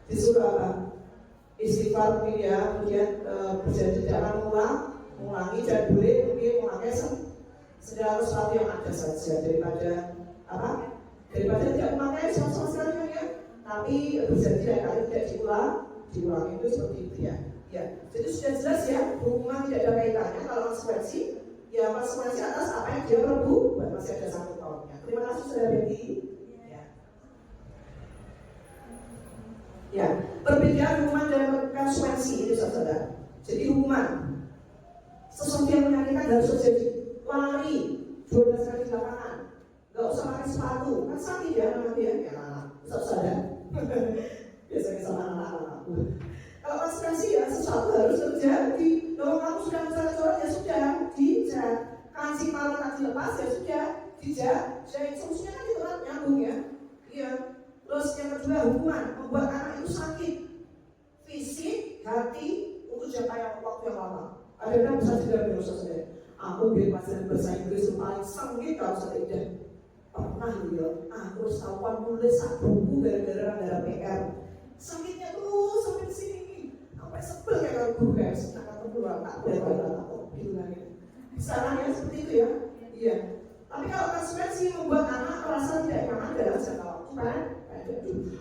Disuruh apa? Istighfar mungkin ya, kemudian berjanji tidak akan mengulangi dan boleh mungkin memakai segala sesuatu yang ada saja daripada apa? Daripada tidak memakai sama sekali kan ya. Tapi berjanji dan kali tidak diulangi itu seperti itu ya. Ya, jadi sudah jelas ya, hukuman tidak ada kaitannya. Kalau konsekuensi, ya konsekuensi atas apa yang dia perbuat masih ada sangkut pautnya. Terima kasih sudah Betty. Ya, perbedaan hukuman dan konsekuensi itu saudara. Jadi hukuman sesuatu yang menyakitkan harus terjadi. Lari 12 kali di lapangan, nggak usah pakai sepatu, kan sakit ya nanti ya. Ya, saudara. Biasanya sama anak-anak. Kalau konsekuensi ya sesuatu harus terjadi. Kalau kamu sudah mencoret-coret ya sudah dicat. Kansi malam tak dilepas ya sudah dijat. Jadi solusinya kan itu kan nyambung ya. Iya. Terus yang kedua hukuman membuat anak itu sakit fisik, hati untuk jangka yang waktu yang lama. Ada yang bisa tidak berusaha sendiri. Aku biar pelajaran bahasa Inggris paling sengit kalau saya tidak pernah ya. Aku harus tahuan nulis satu buku gara-gara PR. Sengitnya tuh sampai di sini. Sampai sebel kayak kalau guru kayak akan keluar tak boleh atau gitu lagi. Misalnya seperti itu ya. Iya. Tapi kalau konsekuensi membuat anak merasa tidak nyaman dalam jangka waktu waktu kan?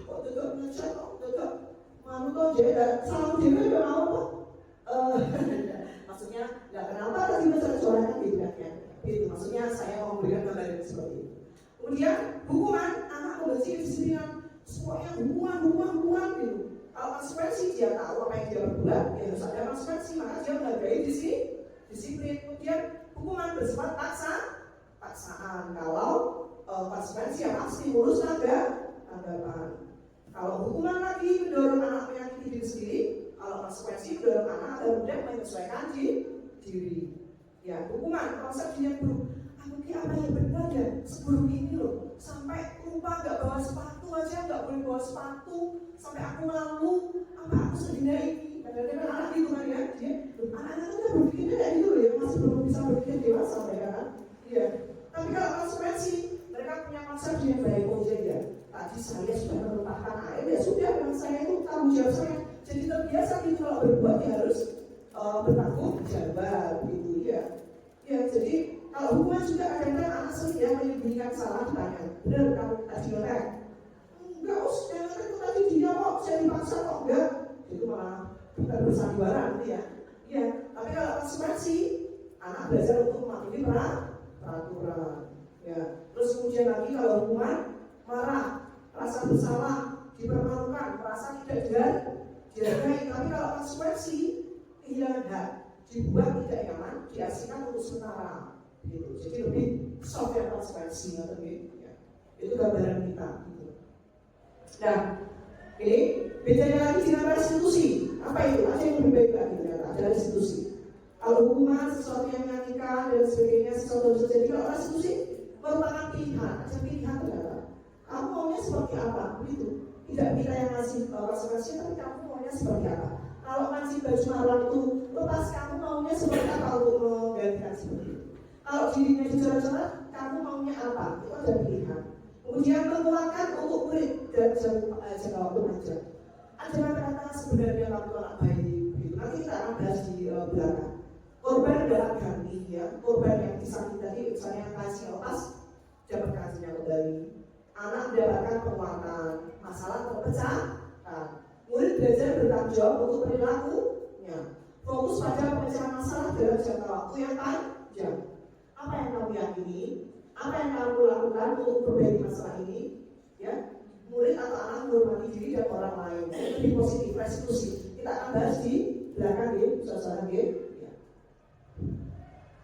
Kok tetap ngecek kok tetap mau kok jadi sama dia udah mau kok. Maksudnya nggak kenapa tadi besar suaranya gitu kan? Itu maksudnya saya mau memberikan gambaran seperti itu. Kemudian hukuman anak membenci kedisiplinan, semuanya hukuman gitu. Kalau konsekuensi dia tahu apa yang dia berbuat, dia harus ada konsekuensi, maka dia menghargai disiplin. Kemudian hukuman bersifat paksaan. Kalau konsekuensi yang pasti mulus tanggapan. Kalau hukuman lagi mendorong anak menyakiti diri sendiri, kalau konsekuensi mendorong anak agar mudah menyesuaikan diri. Ya, hukuman konsepnya buruk. Aku kira apa yang benar ya sebelum ini loh, sampai lupa nggak bawa sepatu aja, nggak boleh bawa sepatu, sampai aku malu, apa aku sedih ini? Kadang-kadang anak itu kan ya, anak-anak itu kan berpikirnya kayak gitu loh ya, masih belum bisa berpikir dewasa mereka kan? Iya. Tapi kalau konsekuensi, mereka punya konsep yang baik ya. Tadi saya sudah menumpahkan air, ya sudah, memang saya itu tanggung jawab saya. Jadi terbiasa gitu kalau berbuat ya harus bertanggung jawab gitu ya. Ya jadi kalau hukuman juga kadang-kadang anak sering ya menyembunyikan salah ditanya, benar kamu tadi ngetek? Enggak, yang ngetek itu tadi dia kok, saya dipaksa kok enggak? Itu malah bukan bersandiwara gitu ya. Iya, tapi kalau konsekuensi anak belajar untuk mematuhi peraturan. Ya, terus kemudian lagi kalau hukuman marah, rasa bersalah, dipermalukan, merasa tidak dihargai. Tapi kalau konsekuensi kehilangan hak, dibuat tidak nyaman, diasingkan untuk sementara. Gitu. Jadi lebih soft ya konsekuensi gitu. Ya. Itu gambaran kita. Gitu. Nah, ini bedanya lagi dengan restitusi. Apa itu? Ada yang lebih baik lagi ternyata. Ada restitusi. Kalau hukuman sesuatu yang menyakitkan dan sebagainya, sesuatu yang bisa jadi. Kalau restitusi merupakan pilihan. Ada pilihan ternyata. Kamu maunya seperti apa? Begitu. Tidak kita yang ngasih konsekuensi, tapi kamu maunya seperti apa? Kalau ngasih baju marwah itu lepas, kamu maunya seperti apa untuk menggantikan seperti itu? Kalau dirinya dicoret-coret, kamu maunya apa? Itu ada pilihan. Kemudian mengeluarkan untuk murid dan jangka waktu panjang. Ada kata-kata sebenarnya waktu anak bayi. Gitu. Nanti kita akan bahas di belakang. Korban adalah ganti ya. Korban yang disakiti tadi, misalnya kasih lepas, dapat kasihnya kembali. Anak mendapatkan penguatan, masalah terpecahkan. Murid belajar bertanggung jawab untuk perilakunya. Fokus pada pemecahan masalah dalam jangka waktu yang panjang. Apa yang kamu yakini? Apa yang kamu lakukan untuk memperbaiki masalah ini? Ya, murid atau anak menghormati diri dan orang lain. Itu lebih positif, restitusi. Kita akan bahas di belakang ya, suasana ya.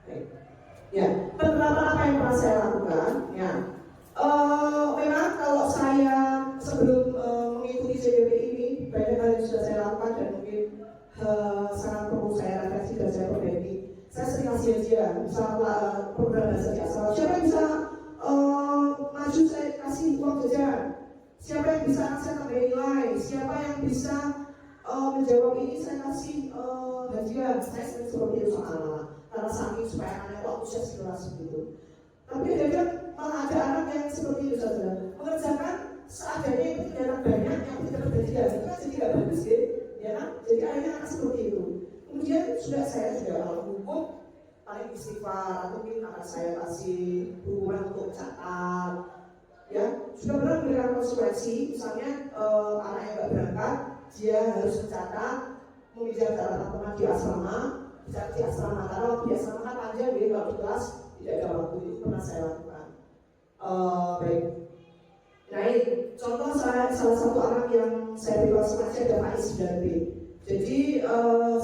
Baik. Ya, penerapan apa yang pernah saya lakukan? Ya, memang kalau saya sebelum mengikuti CBP ini banyak hal yang sudah saya lakukan dan mungkin sangat perlu saya refleksi dan saya perbaiki. Saya sering kasih hadiah, misalnya program bahasa Jawa. Siapa yang bisa maju saya kasih uang jajan? Siapa yang bisa saya tambah nilai? Siapa yang bisa menjawab ini saya kasih hadiah? Saya sering seperti itu soalnya karena saking supaya anaknya waktu saya jelas begitu. Tapi ada malah ada anak yang seperti itu saja mengerjakan seadanya itu tidak banyak yang tidak terjadi itu kan jadi nggak bagus ya kan? Jadi akhirnya anak seperti itu. Kemudian saya sudah hukum paling istighfar atau mungkin akan saya kasih hukuman untuk catat ya sudah pernah memberikan konsekuensi misalnya anak yang nggak berangkat dia harus mencatat meminjam catatan teman di asrama di asrama karena waktu di asrama kan panjang jadi waktu kelas tidak ada waktu itu pernah saya lakukan baik. Nah ini contoh salah satu anak yang saya beri konsekuensi ada Faiz dan B. Jadi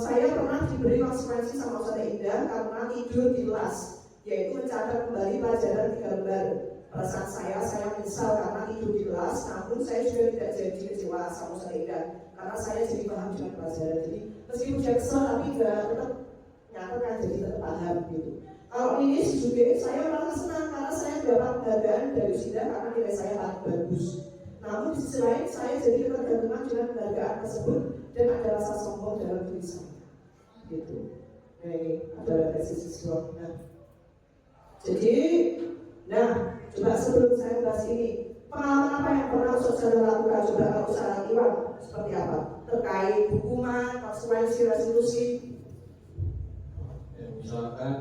saya pernah diberi konsekuensi sama Ustaz Indah karena tidur di kelas, yaitu mencatat kembali pelajaran 3 lembar. Perasaan saya menyesal karena tidur di kelas, namun saya juga tidak jadi kecewa sama Ustaz Indah karena saya jadi paham dengan pelajaran. Jadi meskipun dia kesel tapi tetap nyatakan jadi tetap paham gitu. Kalau ini juga saya malah senang karena saya dapat penghargaan dari Sinda karena nilai saya paling bagus. Namun di sisi lain saya jadi ketergantungan dengan penghargaan tersebut dan ada rasa sombong dalam diri saya. Gitu. Nah ini adalah tesis siswa. Jadi, coba sebelum saya bahas ini, pengalaman apa yang pernah Ustaz saya lakukan? Coba kalau Ustaz Iwan seperti apa? Terkait hukuman, konsekuensi, restitusi. Ya, misalkan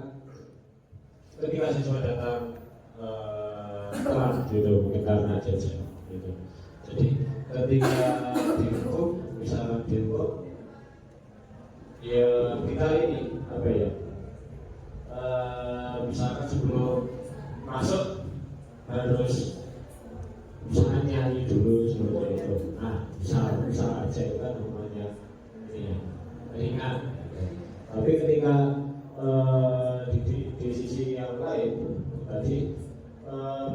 ketika siswa datang telat gitu, mungkin karena jajan gitu. Jadi ketika dihukum, misalnya dihukum, ya kita ini apa ya? Misalkan sebelum masuk harus misalnya nyanyi dulu seperti itu. Nah, bisa aja itu kan namanya ini ya, ringan. Tapi ketika di sisi yang lain tadi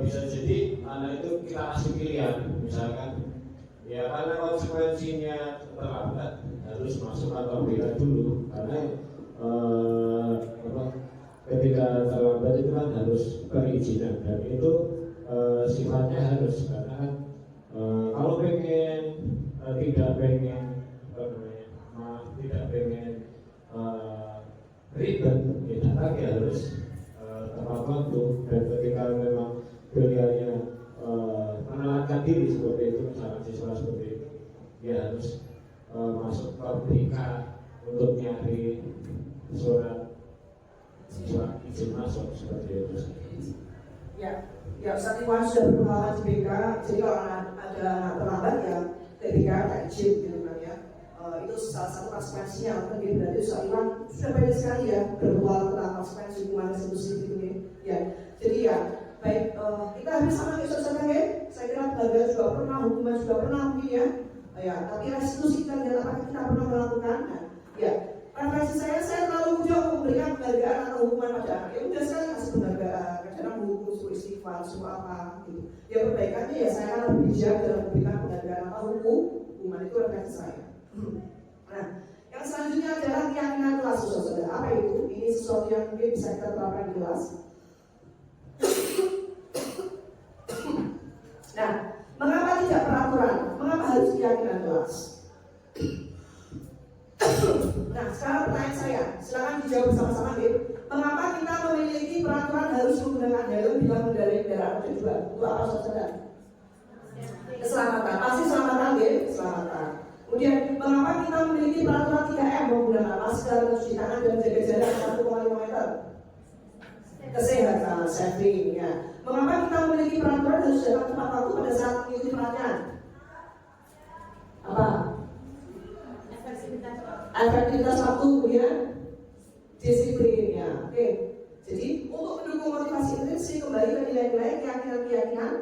bisa jadi anak itu kita kasih pilihan, misalkan ya karena konsekuensinya terlambat harus masuk atau tidak dulu, karena ketika terlambat itu kan harus perizinan dan itu sifatnya harus, karena kan kalau pengen tidak pengen tidak pengen ribet ya datang ya harus tepat waktu, dan ketika memang pilihannya menelankan diri seperti itu, misalkan siswa seperti itu ya harus masuk ke BK untuk nyari surat izin masuk seperti itu. Ya, Ustaz Iwan sudah berpengalaman di BK, jadi kalau ada anak terlambat ya ke BK tak izin gitu kan ya. Itu salah satu konsekuensinya. Mungkin berarti Ustaz Iwan sudah banyak sekali ya berpengalaman tentang konsekuensi hukuman eksekusi gitu nih. Ya, jadi ya baik, kita habis sama Ustaz ya. Saya kira keluarga juga pernah, hukuman juga pernah mungkin ya. Ya, tapi restitusi kita lihat apakah kita pernah melakukan. Nah, ya. Preferensi saya terlalu mudah memberikan penghargaan atau hukuman pada anak. Ya udah sekali kasih penghargaan, kadang menghukum suruh istighfar, suruh apa gitu. Ya perbaikannya ya saya akan lebih bijak dalam memberikan penghargaan atau hukuman, itu preferensi saya. Nah, yang selanjutnya adalah keyakinan kelas, saudara. Apa itu? Ini sesuatu yang mungkin bisa kita terapkan di kelas. Nah, mengapa tidak peraturan? Mengapa harus keyakinan kelas? Nah, sekarang pertanyaan saya, silakan dijawab bersama-sama gitu. Mengapa kita memiliki peraturan harus menggunakan helm bila mengendarai kendaraan roda dua? Untuk apa saudara? Keselamatan, pasti keselamatan gitu, keselamatan. Kemudian, mengapa kita memiliki peraturan 3M menggunakan masker, mencuci tangan dan jaga jarak 1,5 meter? Kesehatan, safety ya. Mengapa kita memiliki peraturan harus datang tepat waktu pada saat mengikuti pelatihan? Apa? Efektivitas waktu, kemudian disiplin ya. Oke. Jadi untuk mendukung motivasi intrinsik kembali ke nilai-nilai keyakinan-keyakinan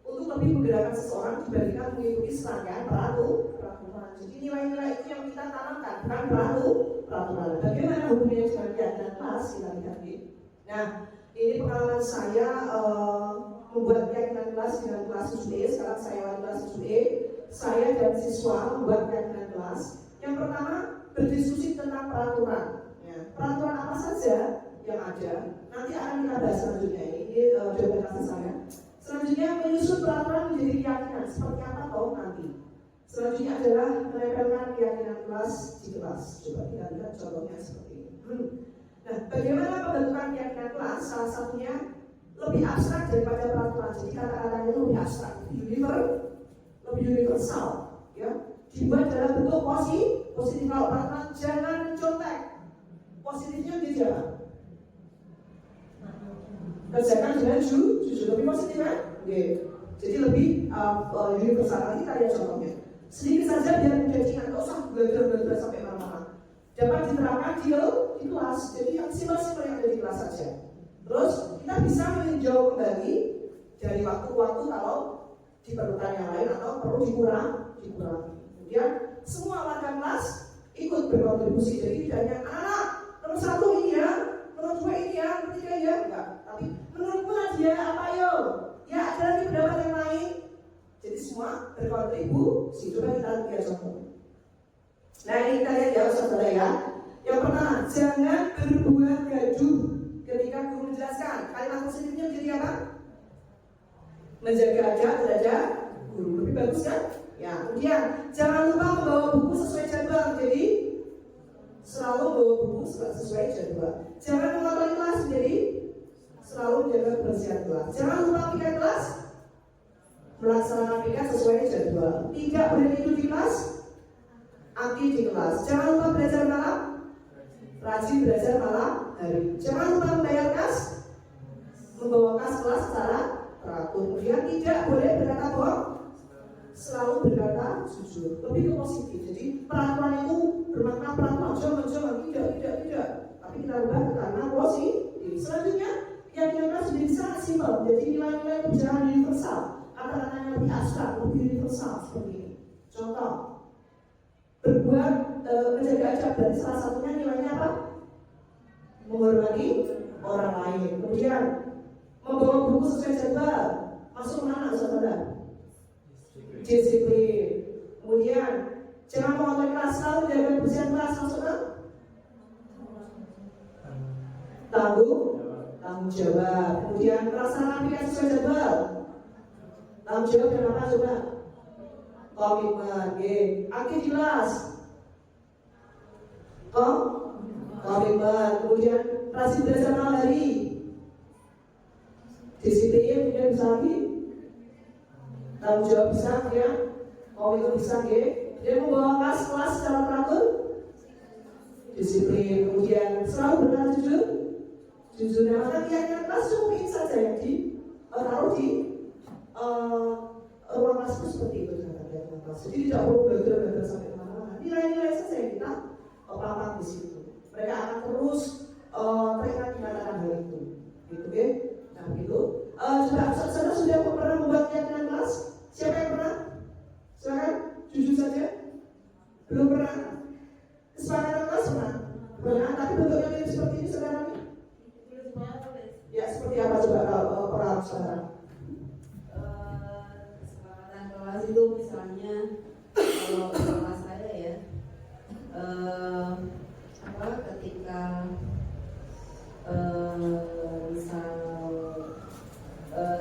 untuk lebih menggerakkan seseorang dibandingkan mengikuti serangkaian peraturan. Jadi nilai-nilai itu yang kita tanamkan, bukan peraturan. Bagaimana hubungannya dengan keyakinan kelas kita lihat ini. Nah, ini pengalaman saya membuat keyakinan kelas dengan kelas SUE. Sekarang saya lagi kelas SUE. Saya dan siswa membuat keyakinan kelas. Yang pertama, berdiskusi tentang peraturan. Ya, peraturan apa saja yang ada. Nanti akan kita bahas selanjutnya. Ini jawaban kelas saya. Selanjutnya, menyusun peraturan menjadi keyakinan. Seperti apa toh nanti. Selanjutnya adalah menempelkan keyakinan kelas di kelas. Coba kita lihat contohnya seperti ini. Nah, bagaimana pembentukan keyakinan kelas? Salah satunya lebih abstrak daripada peraturan. Jadi kata-katanya lebih abstrak, lebih universal. Ya. Dibuat dalam bentuk positif. Kalau peraturan jangan mencontek. Positifnya dia jangan kerjakan dengan jujur, lebih positif kan? Okay. Jadi lebih universal. Nanti kita lihat contohnya. Sedikit saja biar mudah diingat, nggak usah belajar sampai lama-lama. Dapat diterapkan di kelas. Jadi yang simpel-simpel yang ada di kelas saja. Terus kita bisa meninjau kembali dari waktu ke waktu kalau diperlukan yang lain atau perlu dikurangi. Kemudian semua warga kelas ikut berkontribusi. Jadi tidak hanya anak nomor 1 ini ya, nomor 2 ini ya, nomor 3 ya, enggak. Tapi menurutmu dia apa yo? Ya ada lagi pendapat yang lain. Jadi semua berkontribusi. Coba kita lihat contoh. Nah ini kita lihat ya saudara ya. Yang pertama, jangan berbuat gaduh ketika guru menjelaskan. Kalimat positifnya menjadi apa? Menjaga derajat guru. Lebih bagus kan? Ya, kemudian jangan lupa membawa buku sesuai jadwal. Jadi selalu membawa buku sesuai jadwal. Jangan mengotori kelas. Jadi selalu menjaga kebersihan kelas. Jangan lupa piket kelas. Melaksanakan piket sesuai jadwal. Tidak boleh tidur di kelas. Aktif di kelas. Jangan lupa belajar malam. Rajin belajar malam hari. Jangan lupa membayar kas. Membawa kas kelas secara teratur. Kemudian tidak boleh berkata bohong selalu berkata jujur, lebih ke positif. Jadi peraturan itu bermakna peraturan jangan, tidak. Tapi kita ubah karena positif. Selanjutnya keyakinan kelas menjadi sangat simpel, menjadi nilai-nilai kebijakan universal. Kata-katanya lebih abstrak, lebih universal seperti ini. Contoh, berbuat menjaga adab, berarti salah satunya nilainya apa? Menghormati orang lain. Kemudian membawa buku sesuai jadwal, masuk mana saudara? Disiplin. Kemudian jangan mengotori kelas, selalu menjaga kebersihan kelas, masuk ke tanggung jawab. Kemudian melaksanakan aplikasi sesuai jadwal, tanggung jawab dan apa coba? Komitmen. Akhir jelas. Komitmen. Kemudian rajin belajar malam hari, disiplin. Kemudian bisa lagi tanggung jawab bisa ya, komitmen bisa ya. Dia membawa kelas secara teratur, disiplin. Kemudian selalu benar jujur. Nah, maka keyakinan kelas cukup ini saja yang taruh di ruang kelas itu seperti itu dengan keyakinan kelas. Jadi tidak perlu belajar sampai kemana-mana. Nilai-nilai saja yang kita paparkan di situ. Mereka akan terus teringat mengatakan hal itu, gitu ya. Nah begitu. Coba saudara sudah pernah membuat keyakinan kelas? Siapa yang pernah? Silakan jujur saja. Belum pernah? Kesepakatan kelas pernah? Tapi bentuknya mirip seperti ini sekarang ini. Ya seperti apa coba kalau pernah saudara? Kesepakatan kelas itu misalnya kalau kelas saya ya, ketika misal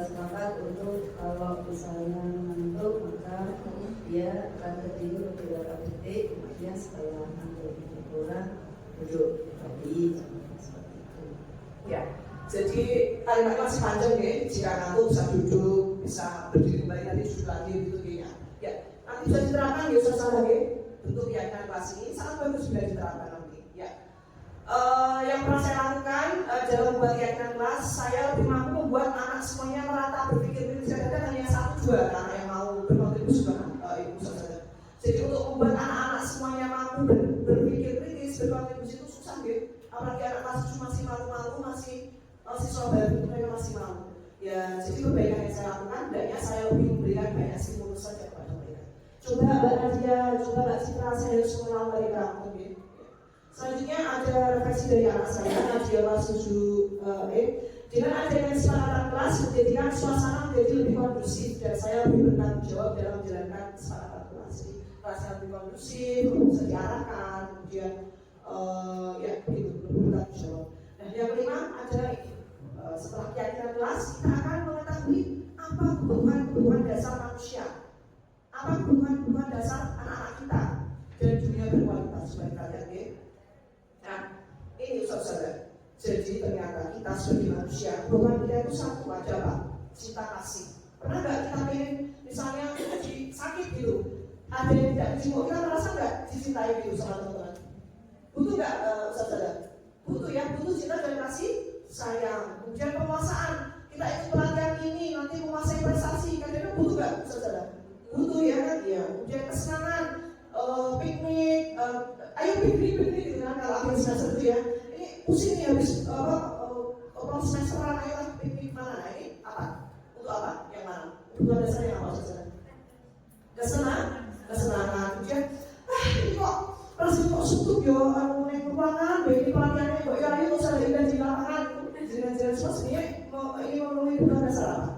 sepakat untuk kalau misalnya menentuk maka dia akan berdiri beberapa detik, kemudian setelah mengambil ukuran duduk tadi seperti itu. Ya, jadi kalimatnya masih panjang ya. Jika ngantuk bisa duduk, bisa berdiri kembali, nanti duduk lagi gitu ya. Ya, nanti bisa diterapkan ya saudara ya. Bentuk keyakinan kelas ini sangat bagus bila diterapkan nanti. Ya, yang pernah saya lakukan dalam membuat keyakinan kelas, saya lebih mampu membuat anak semuanya merata berpikir kritis. Kadang-kadang hanya 1-2 anak yang mau berkontribusi ibu saudara. Jadi untuk membuat anak-anak semuanya mampu berpikir kritis, berkontribusi itu susah ya. Apalagi anak kelas 7 masih malu-malu, masih siswa baru, mereka masih malu. Ya, jadi perbaikan yang saya lakukan, hendaknya saya lebih memberikan banyak stimulus saja kepada mereka. Coba Mbak Nadia, coba Mbak Citra, saya harus mengenal mereka mungkin. Selanjutnya ada refleksi dari anak saya, Nadia kelas 7 dengan adanya kesepakatan kelas menjadikan suasana menjadi lebih kondusif dan saya lebih bertanggung jawab dalam menjalankan kesepakatan kelas. Jadi kelasnya lebih kondusif, bisa diarahkan, kemudian ya begitu, lebih bertanggung jawab. Nah yang kelima adalah ini, setelah keyakinan kelas kita akan mengetahui apa kebutuhan dasar manusia, apa kebutuhan dasar anak-anak kita dan dunia berkualitas sebagai kalian ya. Nah ini saudara. Jadi ternyata kita sebagai manusia, kebutuhan kita itu satu aja Pak, cinta kasih. Pernah nggak kita pengen misalnya sakit gitu, ada yang tidak dijenguk, kita merasa nggak dicintai gitu sama teman-teman? Butuh nggak saudara? Butuh ya, butuh cinta dan kasih sayang. Kemudian penguasaan, kita ikut pelatihan ini nanti menguasai prestasi, kadang-kadang butuh nggak saudara? Butuh ya kan? Iya. Kemudian kesenangan, piknik, ayo piknik gitu kan kalau akhir semester itu ya. Pusing nih habis semesteran, ayolah piknik mana? Nah, ini apa? Untuk apa? Yang mana? Kebutuhan dasar yang apa saudara? Kesenangan. Kemudian ini kok rasanya kok suntuk yo, naik ruangan, ini pelatihannya kok ya ayo usah ada di lapangan. Jalan-jalan semua sebenarnya ini memenuhi kebutuhan dasar apa?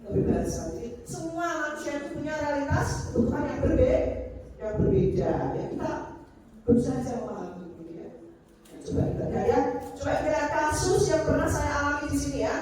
Kebebasan. Jadi semua manusia itu punya realitas kebutuhan yang berbeda. Ya kita berusaha memahami. Coba kita lihat kasus yang pernah saya alami di sini ya.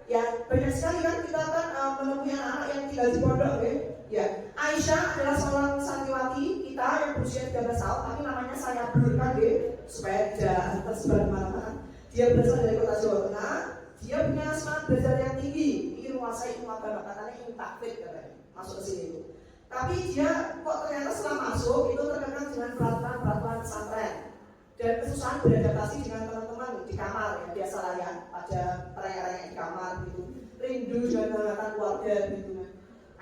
Ya banyak sekali kan kita akan menemui anak-anak yang tinggal di pondok ya. Ya Aisyah adalah seorang santriwati kita yang berusia 13 tahun, tapi namanya saya blurkan ya supaya tidak tersebar kemana-mana. Dia berasal dari kota Jawa Tengah. Dia punya semangat belajar yang tinggi, ingin menguasai ilmu agama, katanya ingin taklid katanya masuk ke sini itu. Tapi dia kok ternyata setelah masuk itu terkenal dengan peraturan pesantren dan kesusahan beradaptasi dengan teman-teman di kamar ya, biasa lah ya, ada perayaan di kamar gitu, rindu dan mengatakan keluarga gitu.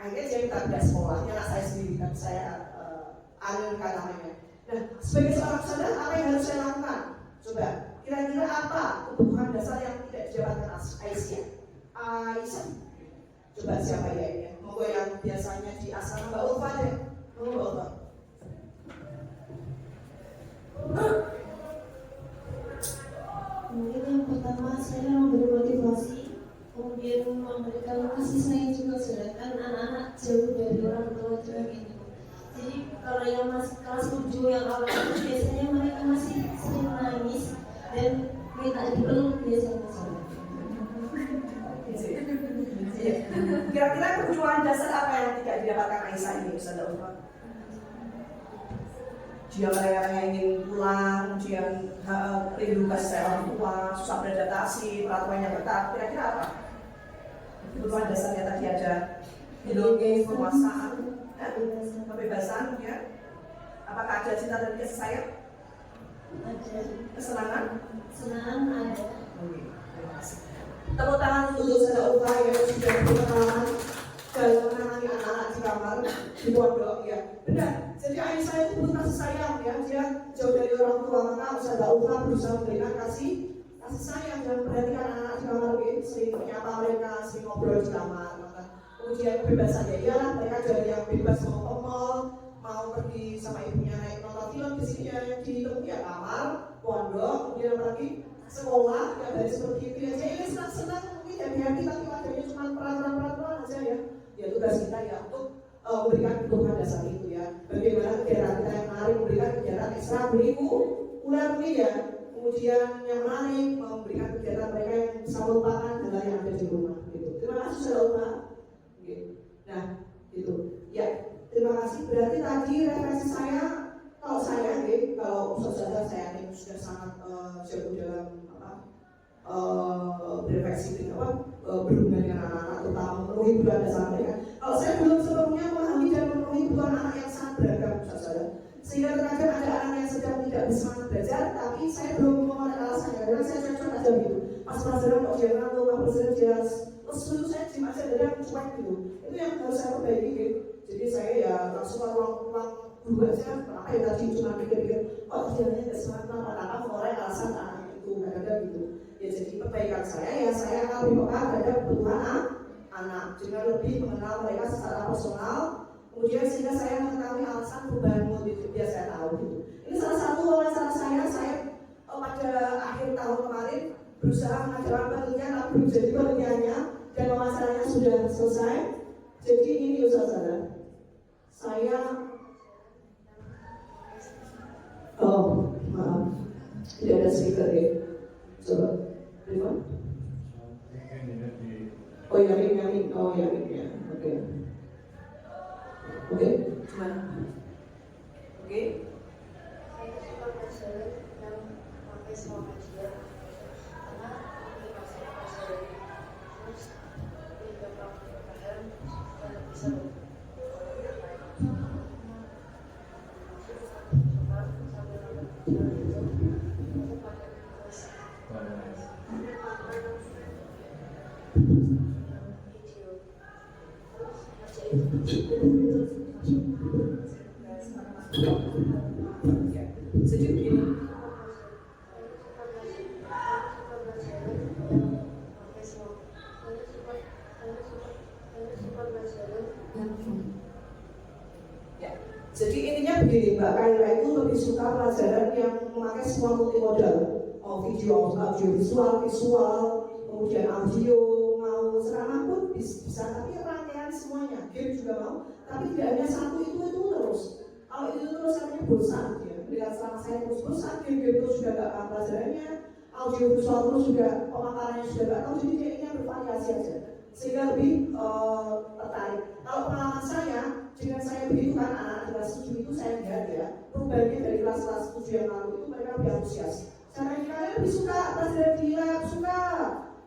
Akhirnya dia minta pindah sekolah, anak saya sendiri, tapi saya alirkan namanya. Nah, sebagai seorang ustazah, apa yang harus saya lakukan? Coba, kira-kira apa kebutuhan dasar yang tidak didapatkan Aisyah? Coba siapa ya ini? Monggo yang biasanya di asrama Mbak Ulfa deh. Monggo Mbak Ulfa. Mungkin yang pertama saya memberi motivasi, kemudian memberikan kasih sayang juga, sedangkan anak-anak jauh dari orang tua juga gitu. Jadi kalau yang masih kelas 7 yang awal itu biasanya mereka masih sering nangis dan minta dipeluk biasanya. Kira-kira kebutuhan dasar apa yang tidak didapatkan Aisyah ini, Ustazah Ulfa? Dia mereka yang ingin pulang, kemudian rindu kasih sayang orang tua, susah beradaptasi, peraturannya ketat. Kira-kira apa? Kebutuhan dasarnya tadi ada hidup, penguasaan, kebebasan, ya. Apakah ada cinta dan kasih sayang? Ada. Kesenangan? Kesenangan ada. Oke, terima kasih. Tepuk tangan untuk Ustazah Ulfa yang sudah berpengalaman dalam menangani anak-anak di kamar di pondok, ya. Benar. Jadi Aisyah itu butuh kasih sayang, ya. Dia jauh dari orang tua, maka Ustazah Ulfa berusaha memberikan kasih sayang dan perhatikan anak-anak di kamar, gitu. Sering menyapa mereka, sering ngobrol di kamar. Maka kemudian kebebasannya, ya, mereka dari yang bebas mau ke mall, mau pergi sama ibunya naik nonton film di sini di kamar, pondok, kemudian apalagi sekolah, ya dari seperti itu ya. Jadi senang-senang mungkin happy-happy, tapi adanya cuma peraturan-peraturan aja, ya. Ya tugas kita ya untuk memberikan kebutuhan dasar itu, ya. Bagaimana kegiatan kita yang menarik, memberikan kegiatan ekstrakurikuler mungkin, ya. Kemudian yang menarik, memberikan kegiatan mereka yang bisa melupakan hal yang ada di rumah, gitu. Terima kasih Ustazah Ulfa. Nah, itu ya. Terima kasih. Berarti tadi referensi saya, kalau saya, kalau Ustazah saya ini sudah sangat jago dalam berefleksi, berhubungan dengan anak-anak, terutama memenuhi kebutuhan dasar mereka. Kalau saya belum sepenuhnya memahami dan memenuhi kebutuhan anak yang sangat beragam, Ustazah. Sehingga terkadang ada anak yang sedang tidak bisa belajar, tapi saya belum mengenal alasannya, karena saya cocok aja gitu. Pas pelajaran kok dia ngantuk, pas pelajaran dia lesu, saya cuma aja dan cuek gitu. Itu yang harus saya perbaiki, gitu. Jadi saya ya langsung ruang guru aja, apa ya tadi cuma pikir-pikir, oh kerjanya tidak semangat, kenapa korek alasan anak itu, kadang-kadang gitu. Ya jadi perbaikan saya, ya saya akan lebih peka terhadap kebutuhan anak, dengan lebih mengenal mereka secara personal. Kemudian sehingga saya mengetahui alasan perubahan mood itu, biar saya tahu gitu. Ini salah satu wawancara saya pada akhir tahun kemarin berusaha mengajarkan penelitian, tapi belum jadi penelitiannya dan wawancaranya sudah selesai. Jadi ini Ustazah, saya maaf, tidak ada speaker ya. Coba, Rima. Oh Yamin, oh Yamin ya, oke. Oke, gimana? Oke. Saya suka pelajaran yang pakai semua kajian, karena motivasi pelajaran terus tidak pelajaran dan bisa Jadi begini. Ya, jadi intinya begini, Mbak Kaira itu lebih suka pelajaran yang memakai semua multimodal, video, visual, kemudian audio, mau ceramah pun bisa, tapi rangkaian semuanya, game juga mau, tapi tidak hanya satu itu terus. Kalau itu terus artinya bosan, ya. Melihat selama saya terus bosan, game terus juga gak paham pelajarannya, audio visual terus juga pemaparannya sudah gak tahu, jadi dia ingin bervariasi aja, sehingga lebih tertarik. Kalau pengalaman saya, dengan saya begitu kan anak-anak kelas 7 itu saya lihat ya, perubahannya dari kelas 7 yang lalu itu mereka lebih antusias. Cara kalian lebih suka pelajaran di lab, suka.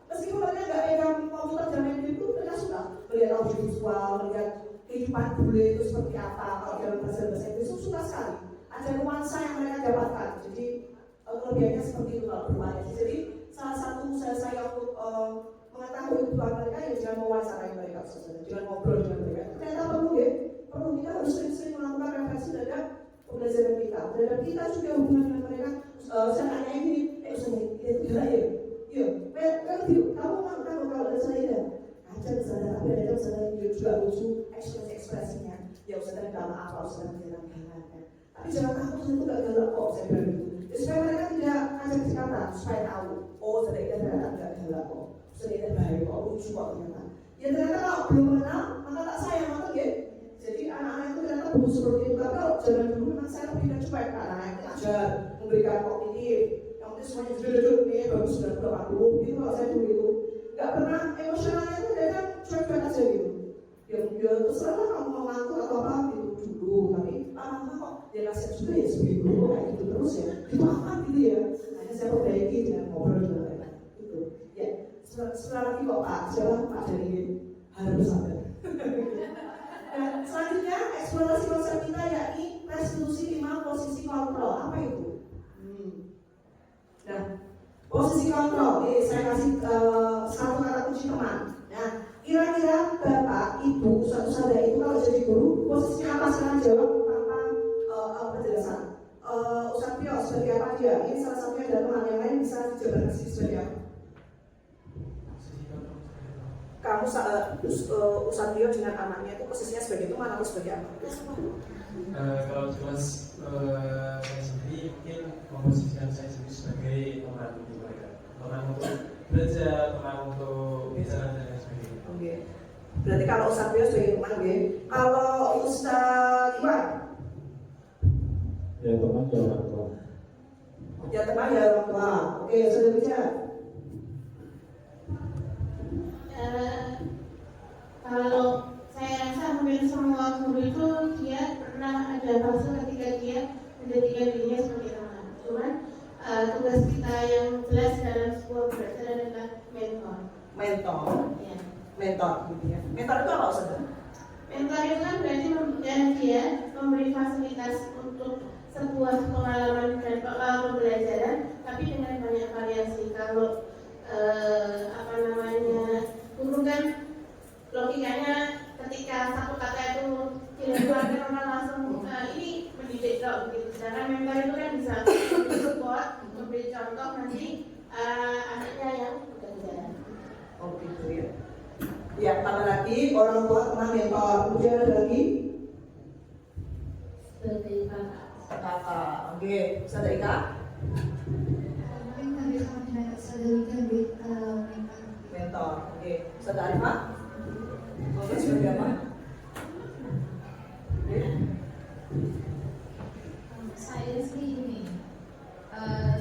Meskipun mereka nggak pegang komputer dan main game itu, mereka suka melihat audio visual, melihat kehidupan bule itu seperti apa. Kalau dalam bahasa Inggris itu suka sekali. Ada nuansa yang mereka dapatkan. Jadi kelebihannya seperti itu kalau bervariasi. Jadi salah satu usaha saya untuk mengetahui kebutuhan mereka ya jangan mewawancarai mereka, jangan ngobrol dengan mereka. Kita perlu kita harus sering-sering melakukan refleksi terhadap pembelajaran kita. Terhadap kita juga hubungan dengan mereka. Saya tanya ini, Ustaz itu gimana ya? Yuk, kamu kalau ada saya ya, aja misalnya tapi ada misalnya juga lucu ekspresinya. Ya Ustaz minta maaf kalau Ustaz menjelang galak. Tapi jangan takut itu nggak galak kok, saya bilang gitu. Supaya mereka tidak ngajak kata, supaya tahu. Oh, ternyata ternyata nggak galak kok. Ternyata baik kok, lucu kok ternyata. Ya ternyata kalau belum kenal, maka tak sayang atau ya. Jadi anak-anak itu ternyata bagus seperti itu. Tapi kalau zaman dulu memang saya lebih cuek ke anak-anak itu ajar, memberikan kognitif. Yang penting semuanya duduk nih, bagus 90 gitu. Kalau saya dulu itu nggak pernah emosionalnya itu ternyata cuek-cuek aja gitu. Ya terserah kamu mau ngaku atau apa gitu dulu. Tapi lama-lama kok dia kasihan juga ya seperti dulu kayak gitu terus ya. Itu apa gitu ya? Hanya saya perbaiki dengan ngobrol dengan mereka. Gitu. Ya. Setelah lagi kok Pak, siapa Pak dari harus sadar. Nah, selanjutnya eksplorasi konsep kita yakni restitusi 5 posisi kontrol. Apa itu? Nah, posisi kontrol. Ini saya kasih satu kata kunci teman. Nah, kira-kira Bapak, Ibu, Ustaz itu kalau jadi guru posisinya apa? Sekarang jawab tanpa penjelasan. Ustaz Pio sebagai apa dia? Ini salah satunya ada teman yang lain bisa dijabarkan sebagai apa? Kamu Ustaz Tio dengan anaknya itu posisinya sebagai teman atau sebagai apa? Kalau jelas saya sendiri mungkin memposisikan saya sendiri sebagai teman untuk mereka, teman untuk belajar, teman untuk bicara dan lain sebagainya. Oke. Berarti kalau Ustaz Tio sebagai teman, oke. Kalau Ustaz Iwan? Ya teman ya orang tua. Ya teman ya orang tua. Oke, sudah bicara. Kalau saya rasa hampir semua guru itu dia pernah ada fase ketika dia menjadikan dirinya sebagai teman. Cuman tugas kita yang jelas dalam sebuah belajar adalah mentor. Ya. Mentor gitu ya. Mentor itu apa Ustaz? Mentor itu kan berarti dia memberi fasilitas untuk sebuah pengalaman dan pembelajaran, tapi dengan banyak variasi. Kalau guru kan logikanya ketika satu kata itu dilakukan orang langsung ini mendidik dong gitu. Sedangkan mentor itu kan bisa support, memberi contoh nanti anaknya yang bekerja. Oh gitu ya. Ya, tambah lagi orang tua teman mentor. Kemudian ada lagi sebagai kakak. Oke, Ustaz Ika. Mentor. Oke, Ustaz Arifah. Oke, sebagai apa? Saya sih ini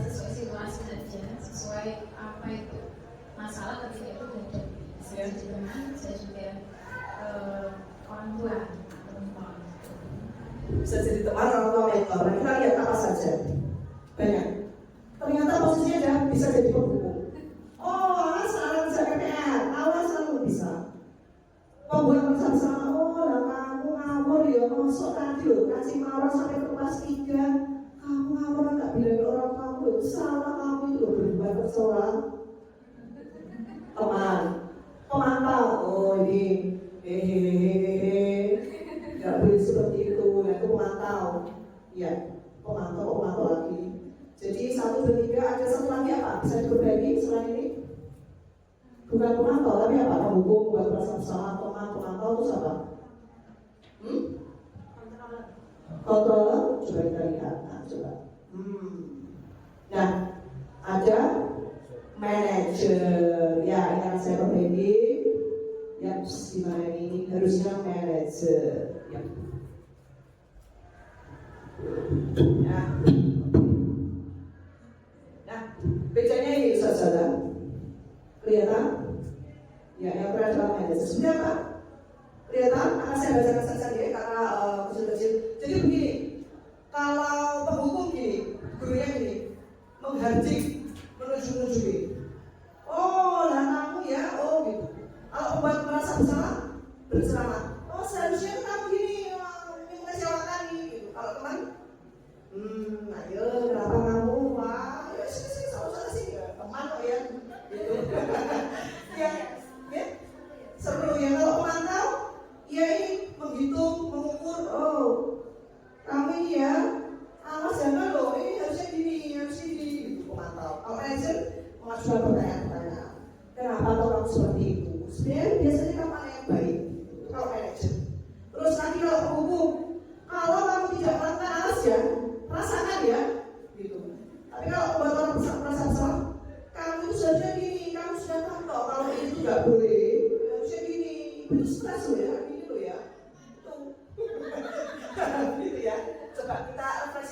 sesuai situasi saja, sesuai apa itu masalah ketika itu terjadi. Saya jadi teman, saya juga orang tua perempuan. Bisa jadi teman, orang tua, mentor. Nah, kita lihat apa saja. Banyak. Ternyata posisinya ada bisa jadi penghubung. Oh, anak sekarang bisa KPR, awal selalu bisa. Pembuat bersama-sama, oh lah kamu ngawur ya, masuk tadi loh, kasih marah sampai ke kelas 3. Kamu ngawur nggak bilang ke orang kamu, itu salah kamu itu loh, berubah persoalan. Teman, pemantau, oh ini, nggak boleh seperti itu, ya itu pemantau. Ya, pemantau lagi. Jadi 1, 2, 3, ada satu lagi apa? Bisa diberbagi selain ini? Bukan pemantau, tapi apa? Penghubung, buat perasaan bersama, pemantau itu apa? Kontroler, coba kita lihat. Nah, coba. Nah, ada manager. Ya, ini akan saya berbagi. Ya, gimana ini? Harusnya manager. Ya. Nah, bedanya ini saudara. Kelihatan? Ya, yang berada dalam manajer. Sebenarnya apa? Kelihatan? Akan saya bacakan saja ya, karena kecil-kecil. Jadi begini, kalau penghubung gini, gurunya gini, menghardik, menunjuk-nunjuki. Oh, lah kamu ya, oh gitu. Kalau membuat merasa bersalah, berceramah. Oh, seharusnya kamu gini, mengecewakan nih, gitu. Kalau teman, ayo, kenapa kamu? Wah, ya sih, salah sih, ya, teman kok ya. Gitu. Ya, seru ya. Kalau pemantau, ya ini menghitung, mengukur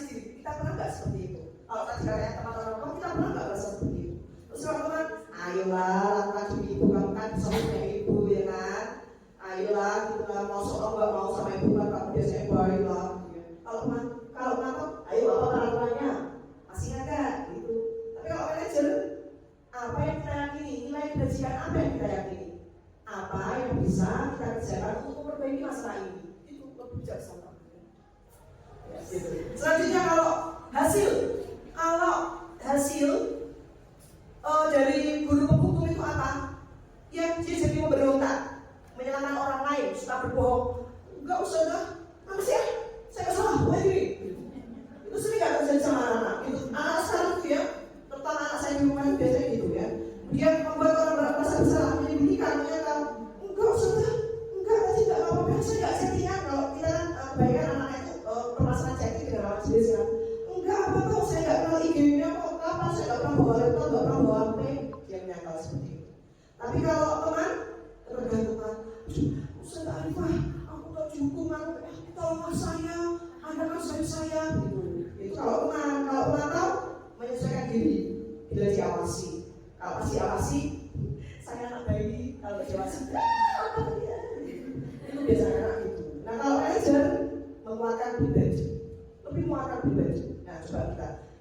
evaluasi diri, kita pernah nggak seperti itu? Kalau tadi katanya teman-teman, kita pernah nggak merasa seperti itu? Terus teman-teman, ayolah lakukan ibu, kamu kan bisa punya ibu ya kan? Ayolah, gitu kan, mau seorang nggak mau sama ibu kan, kamu biasanya baik lah. Kalau teman, ayo apa orang tuanya? Masih nggak gitu. Tapi kalau manajer, apa yang kita yakini, nilai kebajikan apa yang kita yakini, apa yang bisa kita kerjakan untuk memperbaiki masalah ini, itu lebih bijaksana. Ya, gitu. Selanjutnya kalau hasil dari guru penghukum itu apa? Ya dia jadi memberontak, menyalahkan orang lain, suka berbohong. Enggak usah dah, apa sih? Saya nggak salah, begini. Itu sering nggak terjadi sama anak-anak. Itu anak sekarang itu ya, terutama anak saya di rumah itu biasanya gitu ya. Dia membuat orang merasa bersalah, menyembunyikan, menyangkal. Enggak usah dah, enggak apa-apa. Saya nggak settingan kalau kita kan kebaikan anak itu permasalahan chatting dengan orang jenis kan. Enggak apa-apa, saya nggak kenal IG-nya kok. Kapan saya nggak pernah bawa laptop, nggak pernah bawa HP. Dia menyangkal seperti itu. Tapi kalau teman tergantungan, Ustaz Arifah, aku nggak dihukuman, tolonglah saya, Anda kan saya gitu. Itu kalau teman tahu menyesuaikan diri, bila diawasi. Kalau masih awasi, saya anak bayi, kalau diawasi, apa dia? Itu biasanya anak itu. Nah kalau manajer menguatkan pribadi, lebih menguatkan pribadi. Nah coba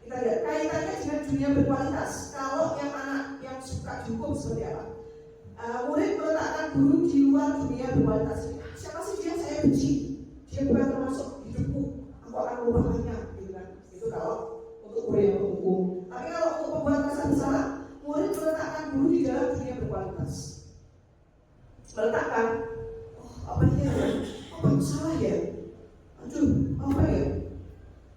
kita lihat kaitannya dengan dunia berkualitas. Kalau yang anak yang suka dihukum seperti apa? Murid meletakkan guru di luar dunia berkualitas. Siapa sih dia? Saya benci. Dia bukan termasuk hidupku. Aku akan merubahnya, gitu kan? Itu kalau untuk murid yang menghukum. Tapi kalau untuk pembuat rasa bersalah, murid meletakkan guru di dalam dunia berkualitas. Meletakkan, apa dia? Apa salah ya? Aduh, apa ya?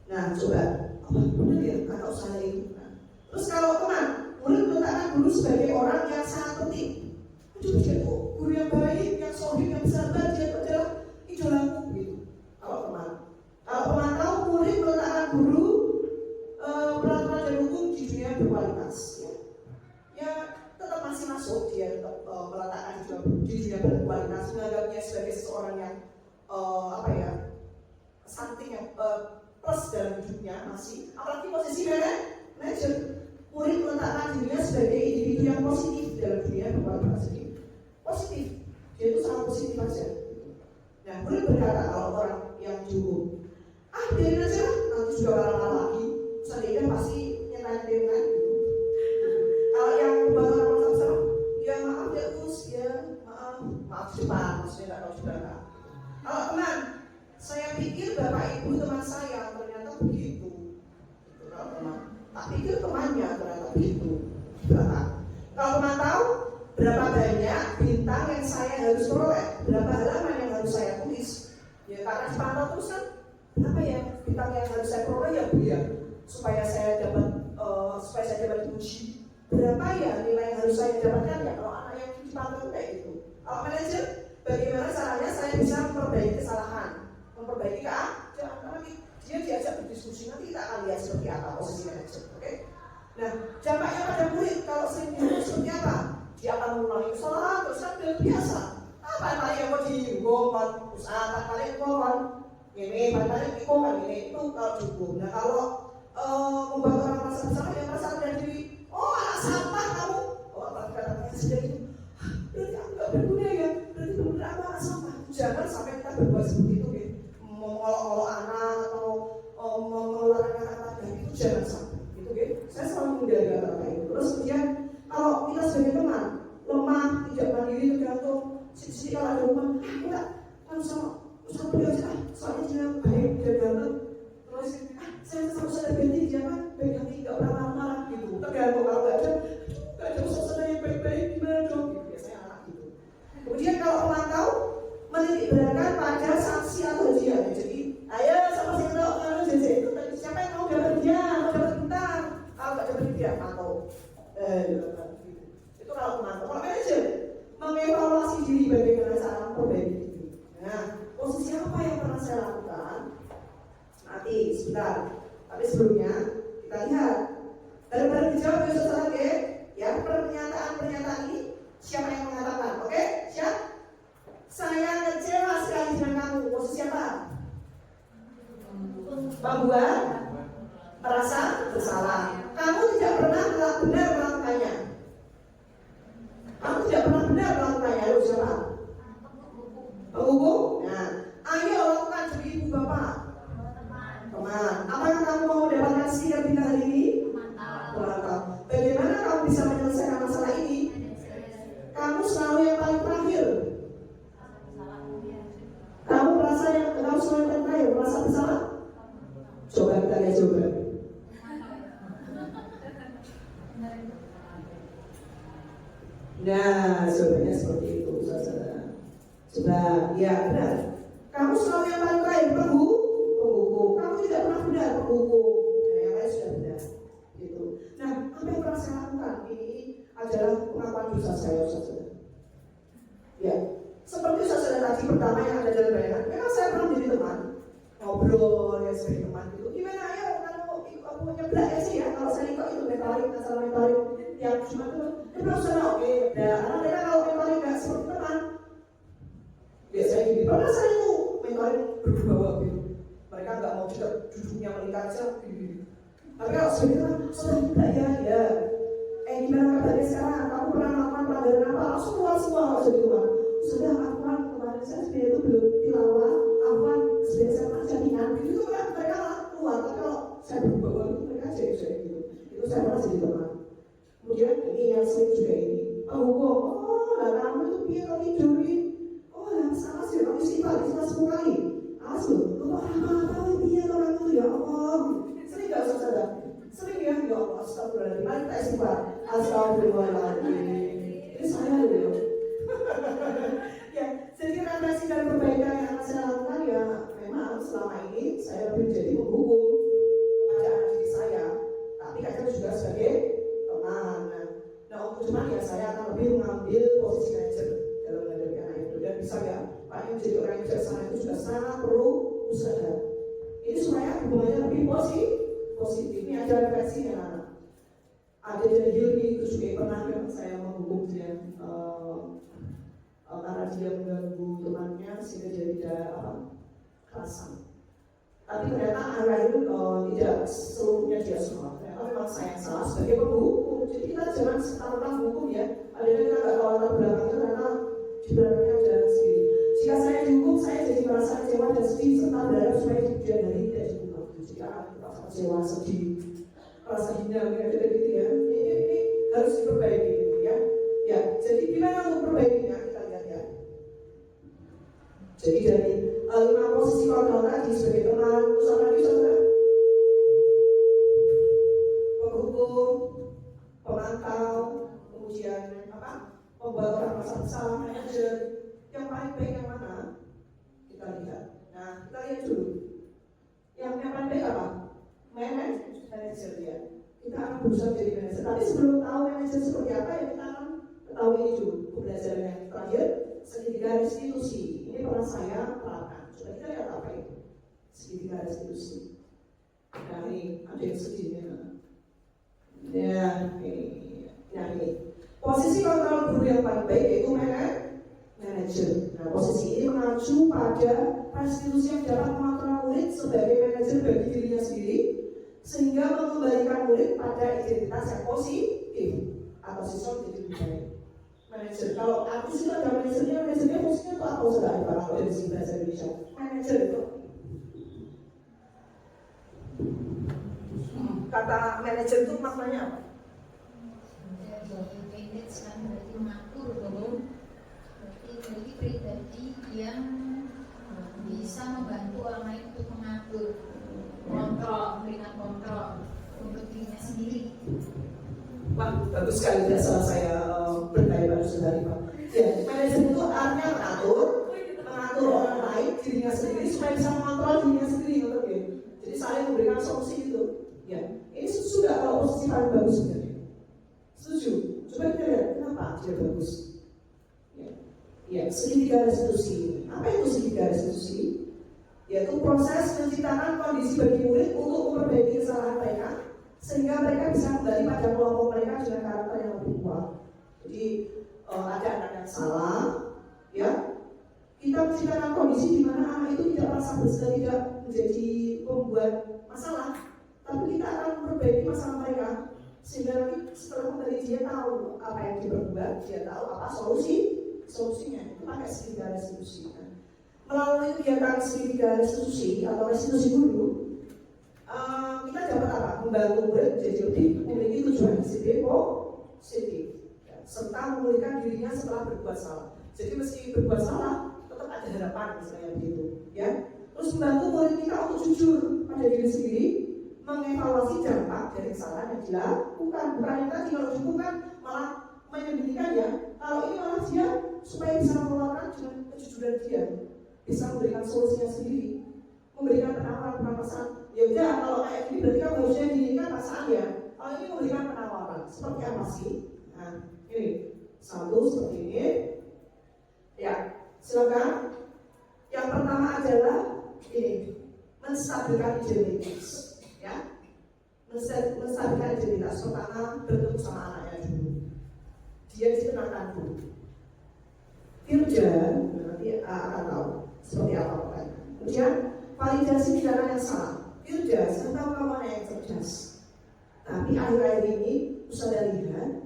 Nah, coba, apa benar ya? Kata usaha itu. Nah, terus kalau teman, murid meletakkan guru sebagai orang yang sangat penting. Aduh, dia tuh guru yang baik, yang solid, yang bersahabat, dia adalah idolaku gitu. Kalau pemantau, murid meletakkan guru peraturan dan hukum di dunia berkualitas. Ya tetap masih masuk, dia tetap meletakkan di dunia berkualitas, menganggapnya sebagai seseorang yang something yang plus dalam hidupnya masih. Apalagi posisi manajer, murid meletakkan dirinya sebagai individu yang positif dalam dunia berkualitas ini. Positif, dia itu sangat positif aja. Nah, murid berkata kalau orang yang dihukum, biarin aja, nanti juga orang lagi, seandainya pasti nyetain kan. Kalau yang membuat orang merasa bersalah, ya maaf ya Gus, ya maaf cepat, maksudnya nggak tahu juga kan. Kalau teman, saya pikir bapak ibu teman saya ternyata begitu. Kalau teman, tak pikir temannya ternyata begitu. Kalau teman tahu berapa banyak bintang yang saya harus peroleh, berapa halaman yang harus saya tulis, ya karena dipantau terus kan, berapa ya bintang yang harus saya peroleh ya Bu ya, supaya saya dapat diuji, berapa ya nilai yang harus saya dapatkan ya kalau anak yang dipantau kayak gitu. Kalau manajer, bagaimana caranya saya bisa memperbaiki kesalahan, memperbaiki keadaan, karena dia diajak berdiskusi, nanti kita akan lihat seperti apa posisi manajer, oke? Nah, dampaknya pada murid kalau sering dihukum seperti apa? Dia akan mengulangi kesalahan, terus kan biasa. Apa yang mau dihukum, usaha paling kan ini, paling ini itu kalau dihukum. Nah kalau membuat orang merasa bersalah, ya merasa rendah diri. Oh anak sampah kamu. Oh apalagi kata-kata sejak itu, berarti aku gak berguna ya. Berarti benar aku anak sampah. Jangan sampai kita berbuat seperti itu ya. Mengolok-olok anak atau mengeluarkan kata-kata itu jangan sampai. Gitu ya. Saya selalu menjaga kata-kata itu. Terus kemudian kalau kita sebagai teman lemah, tidak mandiri, tergantung sisi kalau ada rumah, enggak harus sama dia aja, soalnya dia baik, dia ganteng. Terus saya sadar ganti dia kan baik hati, nggak pernah marah-marah gitu. Tergantung kalau nggak ada suasana yang baik-baik gimana dong? Gitu. Biasanya anak gitu. Kemudian kalau pemantau menitik beratkan pada sanksi atau hadiah. Jadi ayo sama saya tahu kalau JJ itu siapa yang mau dapat dia, mau dapat bintang. Kalau nggak dapat dia pantau. Itu kalau pemantau. Kalau manajer mengevaluasi diri bagaimana cara memperbaiki diri. Nah, posisi apa yang pernah saya lakukan? Nanti sebentar. Tapi sebelumnya kita lihat. Daripada dijawab besok lagi, ya pernyataan ini siapa yang mengatakan? Oke, siap? Saya kecewa sekali dengan kamu. Posisi apa? Membuat merasa bersalah. Kamu tidak pernah benar melakukannya. Kamu tidak pernah benar melakukannya. Lalu siapa? Penghukum. Nah, ayo lakukan demi ibu bapak. Teman. Apakah kamu mau mendapatkan stiker bintang hari ini? Mantap. Bagaimana kamu bisa menyelesaikan masalah ini? Kamu selalu yang paling terakhir. Kamu merasa yang kamu selalu yang paling terakhir, merasa bersalah? Coba kita lihat coba. Nah, jawabannya seperti itu, saudara. Coba, ya benar. Kamu selalu yang paling terakhir, penghukum. Kamu tidak pernah benar, penghukum. Nah, yang lain sudah benar. Gitu. Nah, apa yang pernah saya lakukan? Ini adalah pengakuan dosa saya, saudara. Ya, seperti saudara tadi pertama yang ada dalam bayangan. Memang saya pernah menjadi teman, ngobrol ya sebagai teman gitu. Gimana ayo kamu nyeblak ya sih ya? Kalau saya ikut itu mentarik, masalah mentarik yang cuma itu, belum sana oke. Nah, karena mereka kalau mentarik nggak seperti teman, biasanya gini. Pernah saya itu mentarik berdua gitu. Mereka nggak mau juga duduknya melingkar aja. Tapi kalau sebenarnya sudah tidak ya. Gimana kabarnya sekarang? Kamu pernah melakukan pelanggaran apa? Langsung keluar semua kalau jadi teman. Sudah Afwan kemarin saya sebenarnya itu belum tilawah. Afwan sebenarnya saya pernah jadikan. Itu kan mereka keluar. Tapi kalau saya berubah itu mereka jadi gitu. Itu saya pernah jadi teman. Kemudian ini yang sering juga ini. Penghukum. Oh, lah kamu itu biar kau tidurin. Oh, lah sama sih. Kamu istighfar 10 kali. Asli. Kau apa-apa biar orang itu ya Allah. Sering nggak saudara? Sering ya Allah. Astagfirullahaladzim. Mari kita istighfar. Astagfirullahaladzim. Ini saya loh. Ya, jadi refleksi dan perbaikan yang akan saya lakukan ya memang selama ini saya lebih menjadi penghukum kepada anak diri saya, tapi kadang juga sebagai teman. Nah untuk teman ya saya akan lebih mengambil posisi manajer dalam menghadapi anak itu dan bisa ya Pak yang menjadi orang yang bijaksana itu juga sangat perlu usaha. Ini supaya hubungannya lebih positif. Ini ada refleksi yang ada dari Hilmi itu juga pernah kan saya menghukum dia karena dia mengganggu temannya sehingga dia tidak kerasan. Tapi ternyata anak itu tidak seluruhnya dia semua. Ternyata memang saya yang salah sebagai penghukum. Jadi kita jangan setara hukum ya. Adanya kita nggak tahu latar belakangnya karena di belakangnya ada sendiri. Jika saya dihukum, saya jadi merasa kecewa dan sedih serta berharap supaya dia dari tidak dihukum. Jika kita kecewa, sedih, rasa hina, gitu ya. Ini harus diperbaiki gitu ya. Ya, jadi gimana untuk perbaikinya? Kita lihat ya. Jadi dari 5 posisi kontrol tadi sebagai teman, terus apa lagi saudara? Penghukum, pemantau, kemudian membuat orang merasa bersalah, manajer. Yang paling baik yang mana? Kita lihat. Nah, kita lihat dulu. Yang paling baik apa? Manajer ya. Kita akan berusaha jadi manajer. Tapi sebelum tahu manajer seperti apa ya kita akan ketahui ini dulu. Pembelajaran yang terakhir, segitiga restitusi. Ini pernah saya terapkan. Coba kita lihat apa itu segitiga restitusi. Nah ini ada yang segini. Nah ini posisi kontrol guru yang paling baik yaitu manajer. Nah posisi ini mengacu pada restitusi yang dapat mengontrol murid sebagai manajer bagi dirinya sendiri sehingga mengembalikan murid pada identitas yang positif atau siswa menjadi lebih baik. Manajer, kalau aku sih ada manajernya fungsinya itu apa saudara? Kalau dari sini bahasa Indonesia, manajer itu kata manajer itu maknanya apa? Manage kan berarti mengatur dong. Berarti pribadi yang bisa membantu orang lain untuk mengatur, kontrol, memberikan kontrol untuk dirinya sendiri. Wah, bagus sekali dasar saya bertanya pada saudari Pak. Ya, manajer itu artinya mengatur orang lain, dirinya sendiri supaya bisa mengontrol dirinya sendiri, ya. Jadi saling memberikan solusi itu. Ya, ini sudah kalau posisi paling bagus sebenarnya. Setuju? Coba kita lihat kenapa dia bagus. Ya, segitiga restitusi. Apa itu segitiga restitusi? Yaitu proses menciptakan kondisi bagi murid untuk memperbaiki kesalahan mereka sehingga mereka bisa kembali pada kelompok mereka dengan karakter yang lebih kuat. Jadi ada anak yang salah, ya kita menciptakan kondisi di mana anak itu tidak merasa bersalah, tidak menjadi pembuat masalah, tapi kita akan memperbaiki masalah mereka sehingga nanti setelah kembali dia tahu apa yang diperbuat, dia tahu apa solusinya. Itu pakai segitiga restitusi. Melalui kegiatan segitiga restitusi atau restitusi dulu, kita dapat apa? Membantu murid jadi lebih memiliki tujuan disiplin positif, serta memulihkan dirinya setelah berbuat salah. Jadi meski berbuat salah, tetap ada harapan, misalnya begitu, ya. Terus membantu murid kita untuk jujur pada diri sendiri, mengevaluasi dampak dari kesalahan yang dilakukan. Bukan yang tadi kalau dilakukan malah menyembunyikan, ya. Kalau ini malah dia supaya bisa mengeluarkan dengan kejujuran dia, bisa memberikan solusinya sendiri, memberikan penawaran bukan pasangan. Ya udah, kalau kayak gini berarti kamu harusnya dirikan pasangan, ya. Kalau ini memberikan penawaran seperti apa sih? Nah, ini satu seperti ini. Ya, silakan. Yang pertama adalah ini, menstabilkan identitas, ya. Menstabilkan identitas. Pertama bertemu sama anaknya dulu. Dia ditenangkan dulu. Firda nanti akan tahu seperti apa pokoknya. Kemudian validasi tindakan yang salah. Firda, saya tahu kamu anak yang cerdas. Tapi akhir-akhir ini Ustazah lihat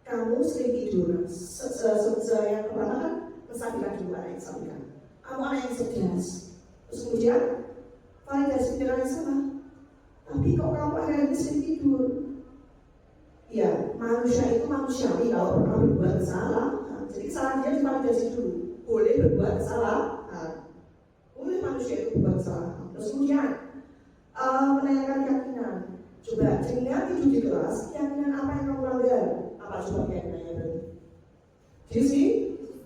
kamu sering tidur. Yang pertama kan menstabilkan dulu anak yang stabilkan. Kamu anak yang cerdas. Terus kemudian validasi tindakan yang salah. Tapi kok kamu akhir-akhir ini sering tidur? Ya, manusia itu manusiawi kalau pernah berbuat kesalahan. Jadi kesalahan dia divalidasi dulu. Boleh berbuat kesalahan. Boleh manusia itu berbuat kesalahan. Terus kemudian menanyakan keyakinan. Coba dengan tidur di kelas, keyakinan apa yang kamu langgar? Apa coba keyakinannya berarti?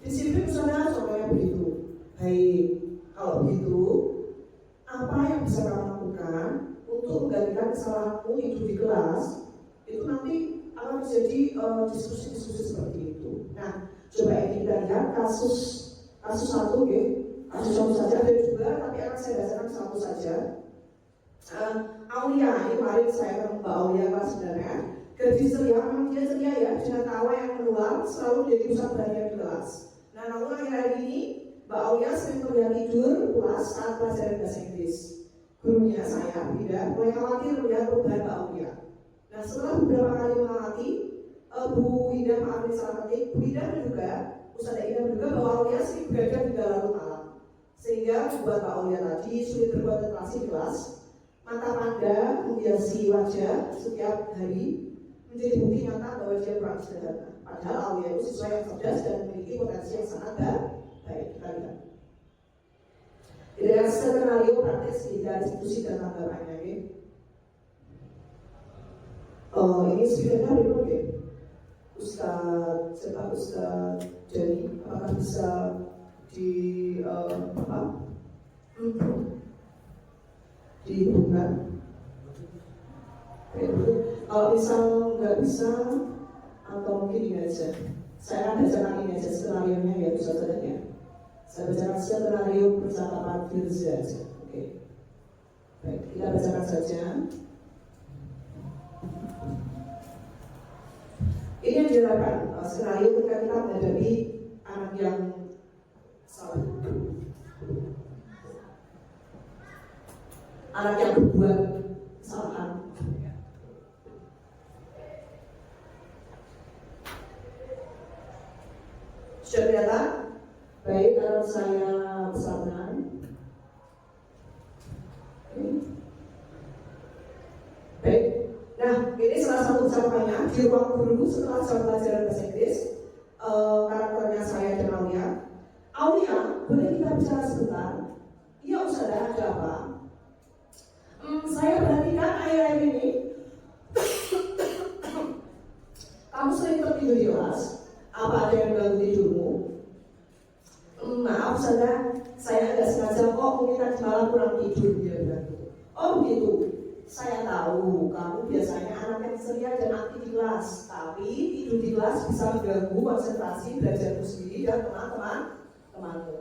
Disiplin misalnya contohnya begitu. Baik, kalau begitu, apa yang bisa kamu lakukan untuk menggantikan kesalahanmu tidur di kelas? Itu nanti akan terjadi diskusi-diskusi seperti itu. Nah, coba ini kita lihat kasus satu, ya. Kasus satu saja ada juga, tapi akan saya bacakan satu saja. Aulia, ini kemarin saya ketemu Mbak Aulia kelas sebenarnya. Gadis ceria, memang dia ceria ya, dengan tawa yang menular, selalu menjadi pusat perhatian di kelas. Nah, namun akhir-akhir ini Mbak Aulia sering terlihat tidur kelas saat pelajaran bahasa Inggris. Gurunya saya, tidak mulai khawatir melihat perubahan Mbak Aulia. Nah, setelah beberapa kali mengamati, Bu Ida, maaf ini salah ketik, Bu Ida menduga, Ustazah Ida menduga bahwa Aulia sering berada di dalam malam, sehingga membuat Mbak Aulia tadi sulit berkonsentrasi di kelas. Mata panda menghiasi wajah setiap hari menjadi bukti nyata bahwa dia kurang sederhana. Padahal Aulia itu siswa yang cerdas dan memiliki potensi yang sangat baik. Kita lihat. Dengan skenario praktis tidak diskusi dan tanggapannya, ya. Ini speakernya berikut, ya. Ustaz Jani, apakah bisa dihubungkan? Kalau misal nggak bisa, atau mungkin ini aja, saya akan bacakan ini aja skenario-nya, ya Ustazah, ya. Saya bacakan skenario percakapan Firza aja. Oke. Baik, kita bacakan saja. Ini yang diharapkan skenario ketika kita menghadapi anak yang salah, anak yang berbuat kesalahan. Sudah kelihatan? Baik, kalau saya pesankan. Baik. Nah, ini salah satu ucapannya di ruang guru setelah jam pelajaran bahasa Inggris. Karakternya saya dan Aulia. Aulia, boleh kita bicara sebentar? Iya Ustazah, ada apa? Saya perhatikan akhir-akhir ini kamu sering tertidur di kelas. Apa ada yang mengganggu tidurmu? Maaf Ustazah, saya agak sengaja kok, mungkin tadi malam kurang tidur, dia bilang. Oh begitu. Saya tahu kamu biasanya anak yang ceria dan aktif di kelas, tapi tidur di kelas bisa mengganggu konsentrasi belajarmu sendiri dan teman-temanmu.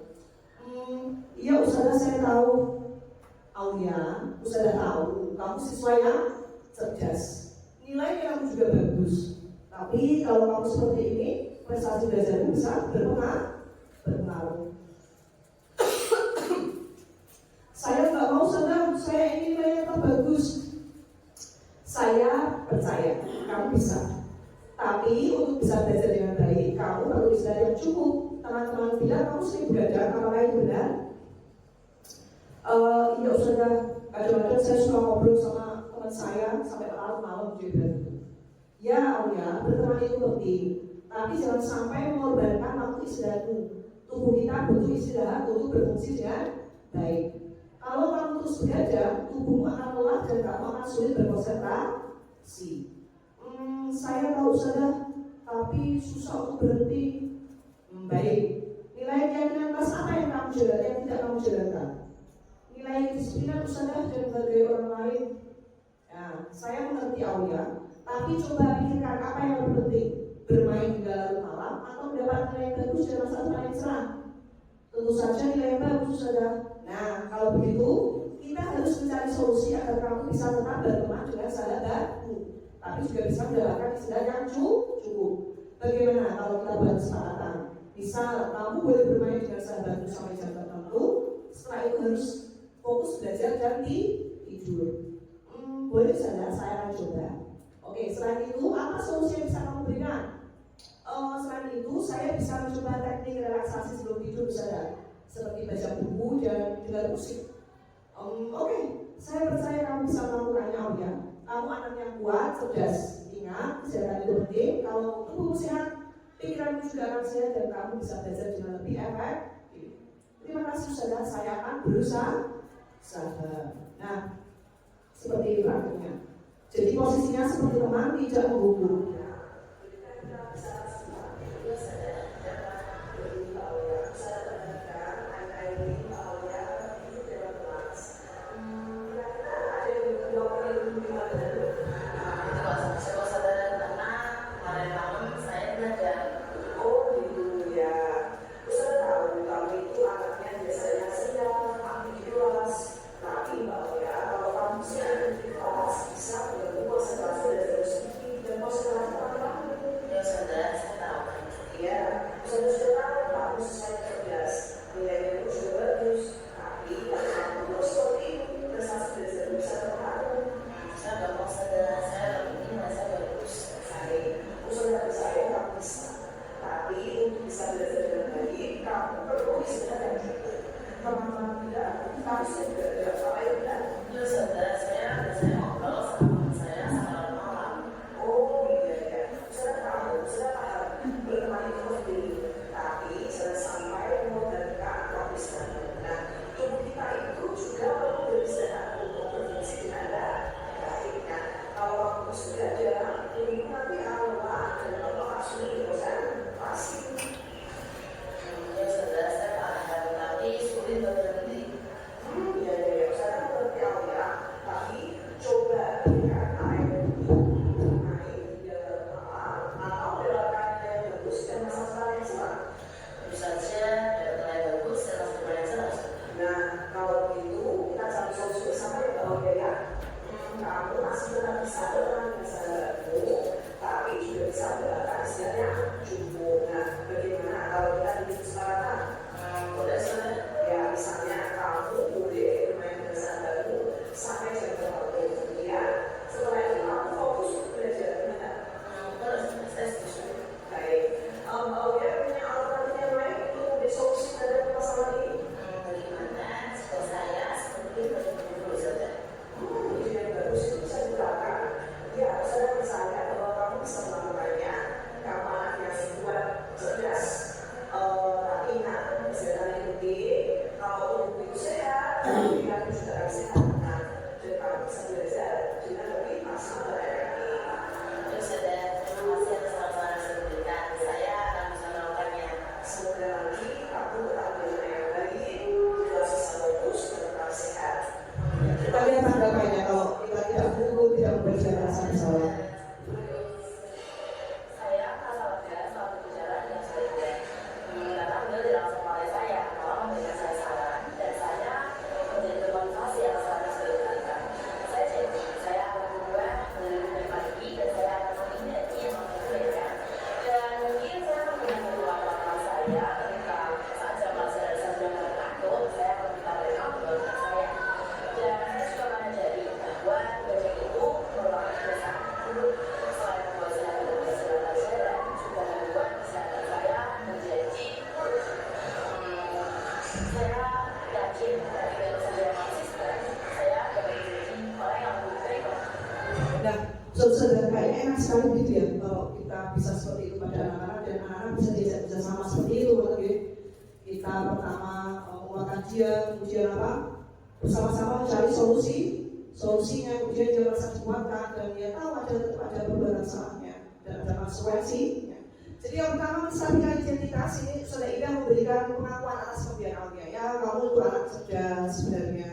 Iya Ustazah, saya tahu. Aulia, Ustazah tahu kamu siswa yang cerdas, nilainya kamu juga bagus. Tapi kalau kamu seperti ini, prestasi belajarmu bisa berpengaruh. Saya nggak mau senang, saya ingin nilainya terbagus. Saya percaya kamu bisa. Tapi untuk bisa belajar dengan baik, kamu perlu istirahat yang cukup. Teman-teman bilang kamu sering belajar, apakah itu benar? Ya sudah, kadang-kadang saya suka ngobrol sama teman saya sampai malam dia bilang gitu. Ya Aulia, berteman itu penting, tapi jangan sampai mengorbankan waktu istirahatmu. Tubuh kita butuh istirahat untuk berfungsi dengan baik. Kalau kamu terus belajar, tubuhmu akan lelah dan kamu akan sulit berkonsentrasi. Saya tahu sudah, tapi susah untuk berhenti. Baik, nilai keyakinan kelas apa yang kamu jalankan, yang tidak kamu jalankan? Nilai kedisiplinan usaha dan menghargai orang lain. Nah, saya mengerti Aulia, tapi coba pikirkan apa yang lebih penting, bermain hingga larut malam atau mendapat nilai yang bagus dalam saat paling cerah. Tentu saja nilai yang bagus saudara. Nah, kalau begitu kita harus mencari solusi agar kamu bisa tetap berteman dengan sahabatmu, tapi juga bisa mendapatkan istirahat yang cukup. Bagaimana kalau kita buat kesepakatan? Misal kamu boleh bermain dengan sahabatmu sampai jam tertentu, setelah itu harus fokus belajar dan tidur. Boleh saja, saya akan coba. Oke, selain itu apa solusi yang bisa kamu berikan? Selain itu saya bisa mencoba teknik relaksasi sebelum tidur saja, seperti baca buku dan dengar musik. Oke, saya percaya kamu bisa melakukannya Aulia. Kamu anak yang kuat, cerdas. Ingat, kesehatan itu penting. Kalau tubuhmu sehat, pikiranmu juga akan sehat dan kamu bisa belajar dengan lebih efektif. Terima kasih saudara, saya akan berusaha. Nah, seperti ini praktiknya. Jadi posisinya seperti teman, tidak menghukum. Nah, saudara kayaknya enak sekali gitu ya kalau kita bisa seperti itu pada anak-anak dan anak-anak bisa diajak bersama seperti itu gitu. Kita pertama mulai kajian, kemudian apa? Bersama-sama mencari solusinya, kemudian dia merasa dikuatkan dan dia tahu ada perbuatan salahnya dan ada konsekuensinya. Jadi yang pertama menstabilkan identitas ini sudah Ida memberikan pengakuan atas pembiarannya. Ya kamu itu anak cerdas sebenarnya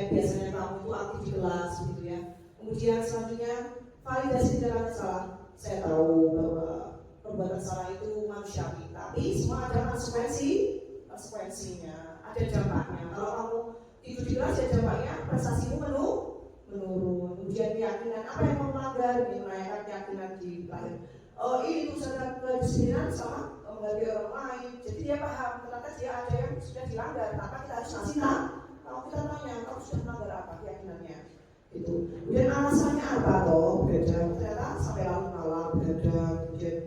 biasanya kamu itu aktif di kelas gitu ya. Kemudian selanjutnya validasi tindakan salah. Saya tahu bahwa perbuatan salah itu manusiawi, tapi semua ada konsekuensinya, ada dampaknya. Kalau kamu tidur di kelas ya dampaknya prestasimu menurun. Kemudian keyakinan apa yang kamu melanggar, menaikkan keyakinan di lahir. Ini usaha kedisiplinan sama menghargai orang lain. Jadi dia paham ternyata dia ada yang sudah dilanggar, maka kita harus kasih tahu. Kalau kita tanya kamu sudah melanggar apa keyakinannya, itu. Kemudian alasannya apa toh beda? Ternyata sampai larut malam beda. Kemudian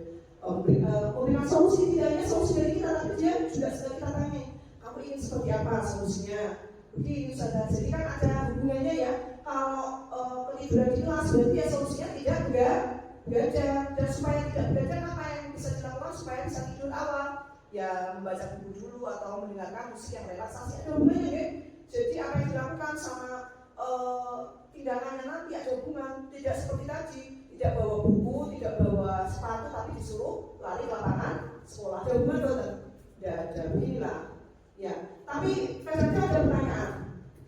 memberikan solusi, tidak hanya solusi dari kita, tapi dia juga sudah kita tanya kamu ingin seperti apa solusinya. Jadi jadi kan ada hubungannya ya. Kalau ketiduran di kelas berarti ya solusinya tidak begadang, dan supaya tidak begadang apa yang bisa dilakukan supaya bisa tidur awal? Ya membaca buku dulu atau mendengarkan musik yang relaksasi, ada hubungannya ya. Jadi apa yang dilakukan sama tindakannya nanti ada hubungan. Tidak seperti tadi, tidak bawa buku, tidak bawa sepatu, tapi disuruh lari ke lapangan sekolah. Ada hubungan dokter? Tidak ada, beginilah. Ya, tapi kadang-kadang ada pertanyaan.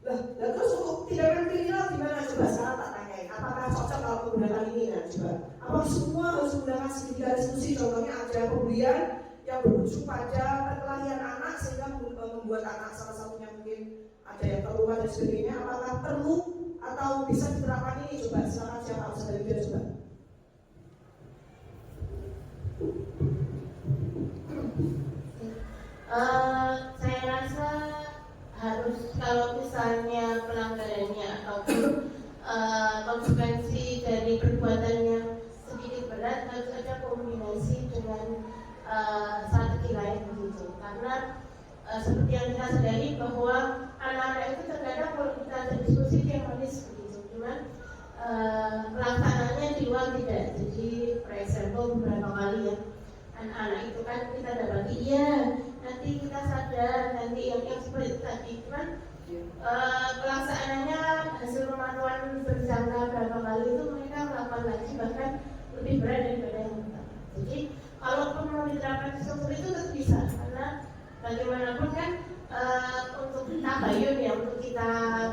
Lah terus untuk tindakan kriminal gimana? Coba sekarang tak tanyain. Apakah cocok kalau menggunakan ini? Nah, coba. Apa semua harus menggunakan segitiga diskusi? Contohnya ada pembelian yang berujung pada perkelahian anak sehingga membuat anak salah satunya mungkin ada yang terluka dan sebagainya. Apakah perlu atau bisa diterapkan ini? Coba silakan siapa harus dari dia coba. Saya rasa harus kalau misalnya pelanggarannya ataupun konsekuensi dari perbuatan yang sedikit berat harus ada kombinasi dengan strategi lain begitu. Karena seperti yang kita sadari bahwa anak-anak itu terkadang kalau kita ada diskusi dia manis begitu, cuman pelaksanaannya di luar tidak. Jadi, for example beberapa kali ya anak-anak itu kan kita dapati iya nanti kita sadar nanti yang seperti itu tadi, cuman pelaksanaannya hasil pemantauan berjangka berapa kali itu mereka melakukan lagi bahkan lebih berat daripada yang pertama. Jadi kalaupun mau diterapkan seperti itu tetap bisa, karena bagaimanapun kan untuk tabayun ya, untuk kita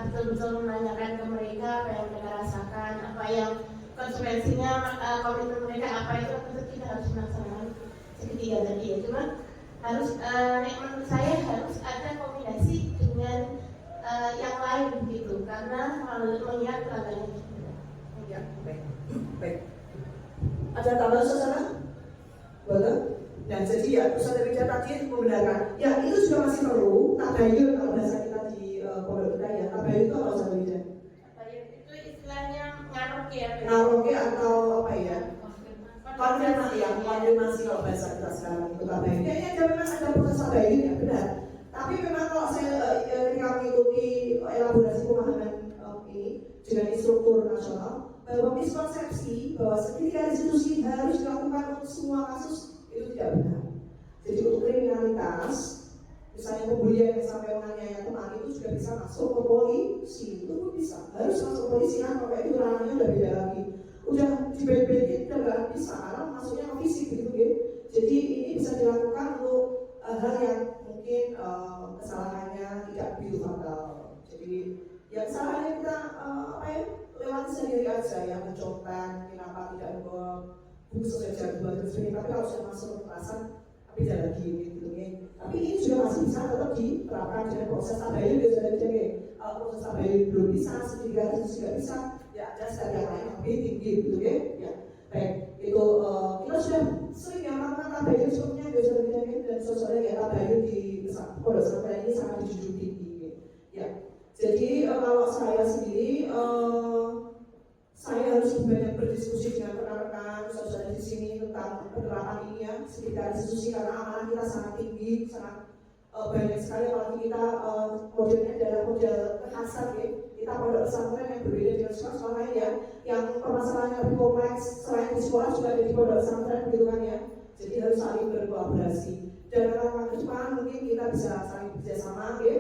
betul-betul menanyakan ke mereka apa yang mereka rasakan, apa yang konsekuensinya komitmen mereka apa itu tentu kita harus melaksanakan segitiga tadi ya. Cuman harus menurut saya harus ada kombinasi dengan yang lain gitu, karena melihat pelanggaran itu. Ya, baik. Ada tambahan suasana? Boleh? Nah, jadi ya, Ustaz dari tadi membenarkan. Ya, itu juga masih perlu tabayun kalau bahasa kita di pondok kita ya. Tabayun itu apa Ustaz Wida? Tabayun itu istilahnya ngaroke ya. Ngaroke atau apa ya? Konfirmasi kalau bahasa kita sekarang itu tabayun. Kayaknya ada memang ada proses tabayun ya, benar. Tapi memang kalau saya ketika mengikuti elaborasi pemahaman ini dengan instruktur nasional, bahwa miskonsepsi bahwa segitiga institusi harus dilakukan untuk semua kasus itu tidak benar. Jadi untuk kriminalitas, misalnya pembulian yang sampai menganiaya teman itu juga bisa masuk ke polisi, itu pun bisa. Harus masuk ke polisi kan, kalau itu ranahnya udah beda lagi. Udah di BPD udah nggak bisa, karena masuknya ke fisik gitu ya. Jadi ini bisa dilakukan untuk hal yang mungkin kesalahannya tidak begitu fatal. Jadi ya kesalahannya kita lewati sendiri aja, yang mencopet, kenapa tidak membawa buku sesuai jadwal dan sebagainya. Tapi kalau sudah masuk ke kekerasan, beda lagi gitu ya. Tapi ini juga masih bisa tetap diterapkan dengan proses tabayun biasa dari proses tabayun belum bisa, segitiga itu juga bisa. Ya ada step yang lain yang lebih tinggi gitu ya. Ya baik, itu kita sudah sering yang melakukan tabayun sebelumnya biasa dari dan sosialnya kayak tabayun di pondok pesantren ini sangat dijunjung tinggi. Ya, jadi kalau saya sendiri saya harus banyak berdiskusi dengan rekan-rekan saudara di sini tentang penerapan ini ya, sekitar diskusi karena amanah kita sangat tinggi, sangat banyak sekali apalagi kita modelnya adalah model kekhasan ya. Kita pondok pesantren yang berbeda dengan sekolah lain ya, yang permasalahannya lebih kompleks selain di sekolah juga ada di pondok pesantren gitu kan ya. Jadi harus saling berkolaborasi. Dan harapan ke depan mungkin kita bisa saling bekerjasama ya,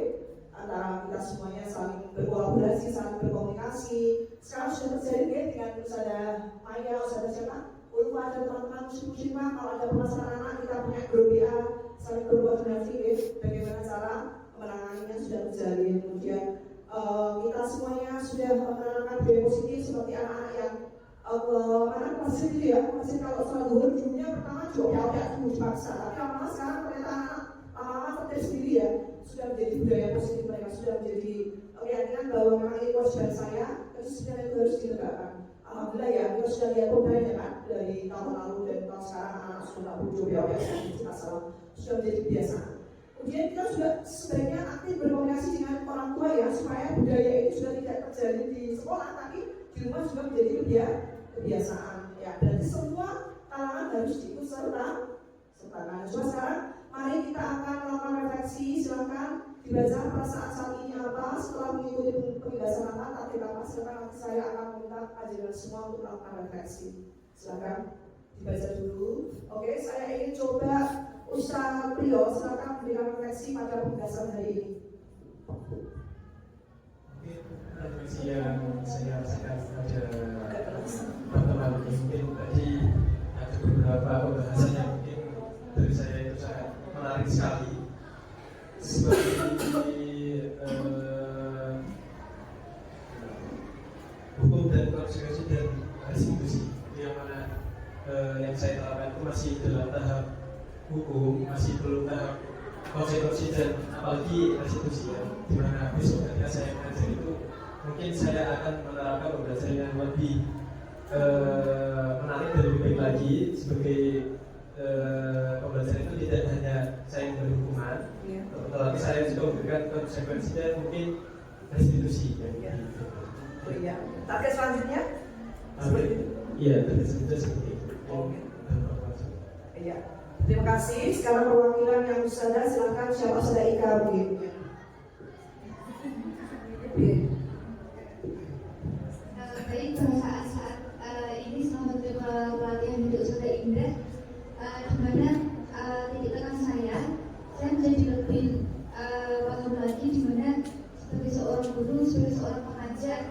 antara kita semuanya saling berkolaborasi, saling berkomunikasi. Sekarang sudah terjadi ya dengan Ustazah Maya, Ustazah siapa? Ulfa dan teman-teman muslimah, kalau ada permasalahan anak kita punya grup WA, saling berkoordinasi ya, bagaimana cara menanganinya sudah terjadi. Kemudian kita semuanya sudah menanamkan budaya positif seperti anak-anak yang anak masih itu ya, masih kalau sholat zuhur dulunya pertama coba dulu dipaksa, tapi lama-lama sekarang ternyata anak lama-lama tertib sendiri ya, sudah menjadi budaya positif mereka, sudah menjadi keyakinan bahwa memang ini kewajiban saya, kedisiplinan itu harus ditegakkan. Alhamdulillah ya, kita sudah lihat perubahannya kan dari tahun lalu dan tahun sekarang anak sudah coba sudah menjadi kebiasaan. Kemudian kita juga sebaiknya aktif berkomunikasi dengan orang tua ya, supaya budaya ini sudah tidak terjadi di sekolah, tapi di rumah juga menjadi kebiasaan ya. Berarti semua kalangan harus diikut sertakan. Coba sekarang mari kita akan melakukan refleksi. Silakan dibaca perasaan saat ini apa setelah mengikuti pembahasan apa, tapi apa. Silakan nanti saya akan meminta ajaran semua untuk melakukan refleksi. Silakan dibaca dulu. Oke, saya ingin coba Ustaz Priyo, silakan memberikan refleksi pada pembahasan hari ini. Refleksi yang saya rasakan pada pertemuan ini mungkin tadi ada beberapa pembahasan yang mungkin dari saya itu sangat menarik sekali, seperti hukum dan konsekuensi dan restitusi, yang mana yang saya terapkan itu masih dalam tahap hukum, masih belum tahap konsekuensi dan apalagi restitusi ya. Dimana besok ketika saya mengajar itu mungkin saya akan menerapkan pembelajaran yang lebih menarik dan lebih baik lagi, sebagai pembelajaran itu tidak hanya saya memberi hukuman, tetapi saya juga memberikan konsekuensi dan mungkin restitusi ya. Iya. Target selanjutnya? Iya, target selanjutnya seperti itu. Iya. Terima kasih. Sekarang perwakilan yang Ustazah, silakan siapa Ustazah Ika mungkin. Baik, pada saat ini selama pelatihan untuk Ustazah Indra, di mana titik tekan saya menjadi lebih paham lagi di mana sebagai seorang guru, sebagai seorang pengajar,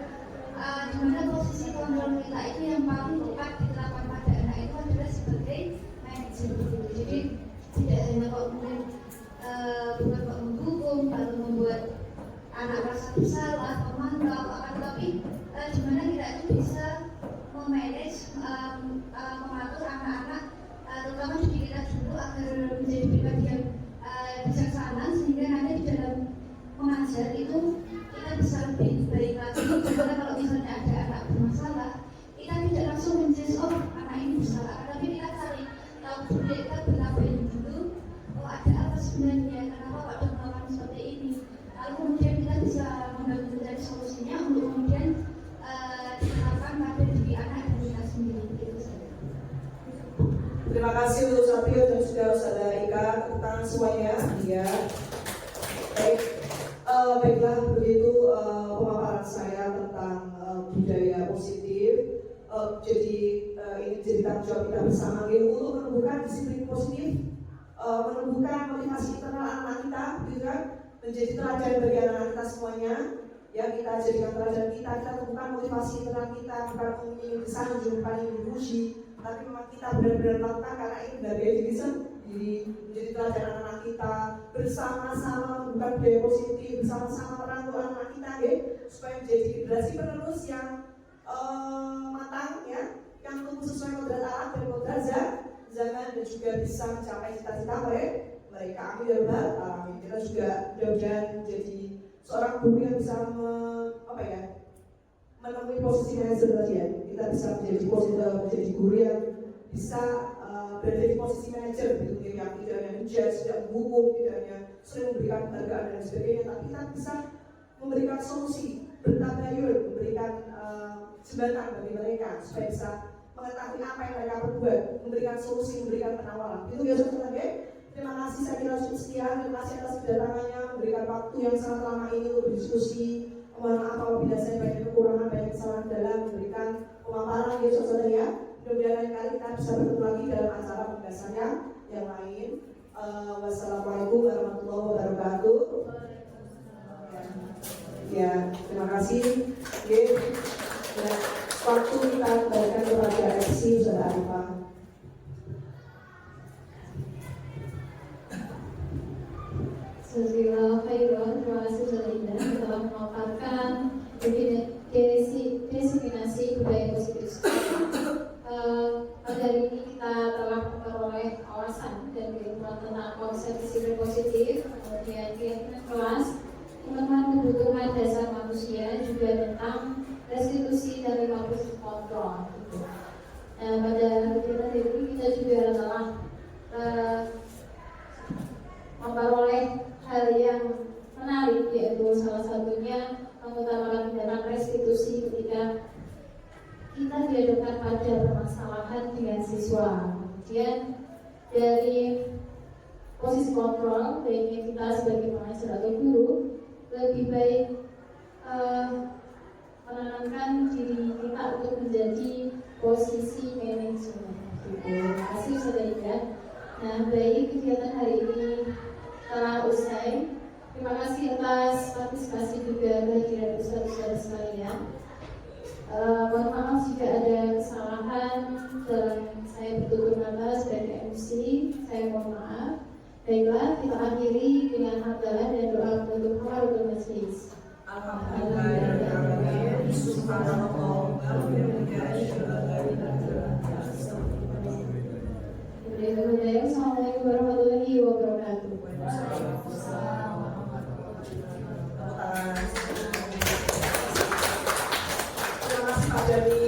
di mana posisi kontrol kita itu yang paling tepat diterapkan pada anak itu adalah sebagai manajer. Jadi tidak hanya kok kemudian bukan kok menghukum lalu membuat anak merasa bersalah, memantau, tapi di mana kita itu bisa memanage, mengatur anak-anak, terutama didik kita dulu agar menjadi pribadi yang bijaksana, sehingga nanti di dalam mengajar itu kita bisa lebih baik lagi. Karena kalau misalnya ada anak bermasalah, kita tidak langsung menjudge, oh anak ini bersalah, tapi kita cari tahu dulu, kita bertabayun dulu, oh ada apa sebenarnya, kenapa Pak Dok melakukan seperti ini, lalu kemudian kita bisa membantu mencari solusinya untuk kemudian diterapkan pada diri anak dan kita sendiri. Itu saja. Terima kasih untuk Sapio dan juga Ustazah Ika, tepuk tangan semuanya. Ya. Baik, baiklah begitu pemaparan saya tentang budaya positif. Jadi ini jadi tanggung jawab kita bersama untuk menumbuhkan disiplin positif, menumbuhkan motivasi internal anak kita, gitu kan? Menjadi teladan bagi anak kita semuanya. Ya, kita jadikan teladan kita tumbuhkan motivasi internal kita, bukan ingin disanjung, bukan ingin dipuji, tapi memang kita benar-benar melakukan karena ini dari diri sendiri, menjadi teladan anak-anak kita, bersama-sama membuat budaya positif, bersama-sama merangkul anak kita ya, supaya menjadi generasi penerus yang matang ya, yang tumbuh sesuai kodrat Allah dan kodrat zaman, dan juga bisa mencapai cita-cita mereka. Amin ya rabbal alamin. Kita juga mudah-mudahan menjadi seorang guru yang bisa menemui posisi manajer tadi ya. Kita bisa menjadi guru yang bisa berada di posisi manajer, gitu, yang tidak hanya menjudge, tidak menghukum, tidak hanya sering memberikan penghargaan dan sebagainya, tapi kita bisa memberikan solusi, bertabayun, memberikan jembatan bagi mereka supaya bisa mengetahui apa yang mereka perbuat, memberikan solusi, memberikan penawaran. Itu ya saudara. Terima kasih saya kira sekian. Terima kasih atas kedatangannya, memberikan waktu yang sangat lama ini untuk berdiskusi. Mohon maaf apabila saya banyak kekurangan, banyak kesalahan dalam memberikan pemaparan ya saudara ya. Mudah-mudahan lain kali kita bisa bertemu lagi dalam acara pembahasannya yang lain. Wassalamualaikum warahmatullahi wabarakatuh. Ya, terima kasih. Ya, waktu kita kembalikan kepada MC Saudara Arifah. Jazakallahu khairan. Terima kasih Ustaz Indah telah memaparkan definisi budaya positif sekolah. Pada hari ini kita telah memperoleh wawasan dan keilmuan tentang konsep disiplin positif, kemudian keyakinan kelas, pengembangan kebutuhan dasar manusia, juga tentang restitusi dan positif kontrol. Nah, pada kegiatan ini kita juga telah memperoleh hal yang menarik, yaitu salah satunya mengutamakan tindakan restitusi ketika kita dihadapkan pada permasalahan dengan siswa. Kemudian dari posisi kontrol, baiknya kita sebagai pengajar atau guru lebih baik menanamkan diri kita untuk menjadi posisi manajemen. Terima kasih Ustaz Ida. Nah, baik, kegiatan hari ini telah usai. Terima kasih atas partisipasi juga kehadiran Ustaz-Ustaz sekalian. Mohon maaf jika ada kesalahan dalam saya bertutur kata sebagai MC, saya mohon maaf. Baiklah, kita akhiri dengan hamdalah dan doa penutup Hawarul Majlis. Assalamualaikum warahmatullahi wabarakatuh. Terima kasih Pak Jani.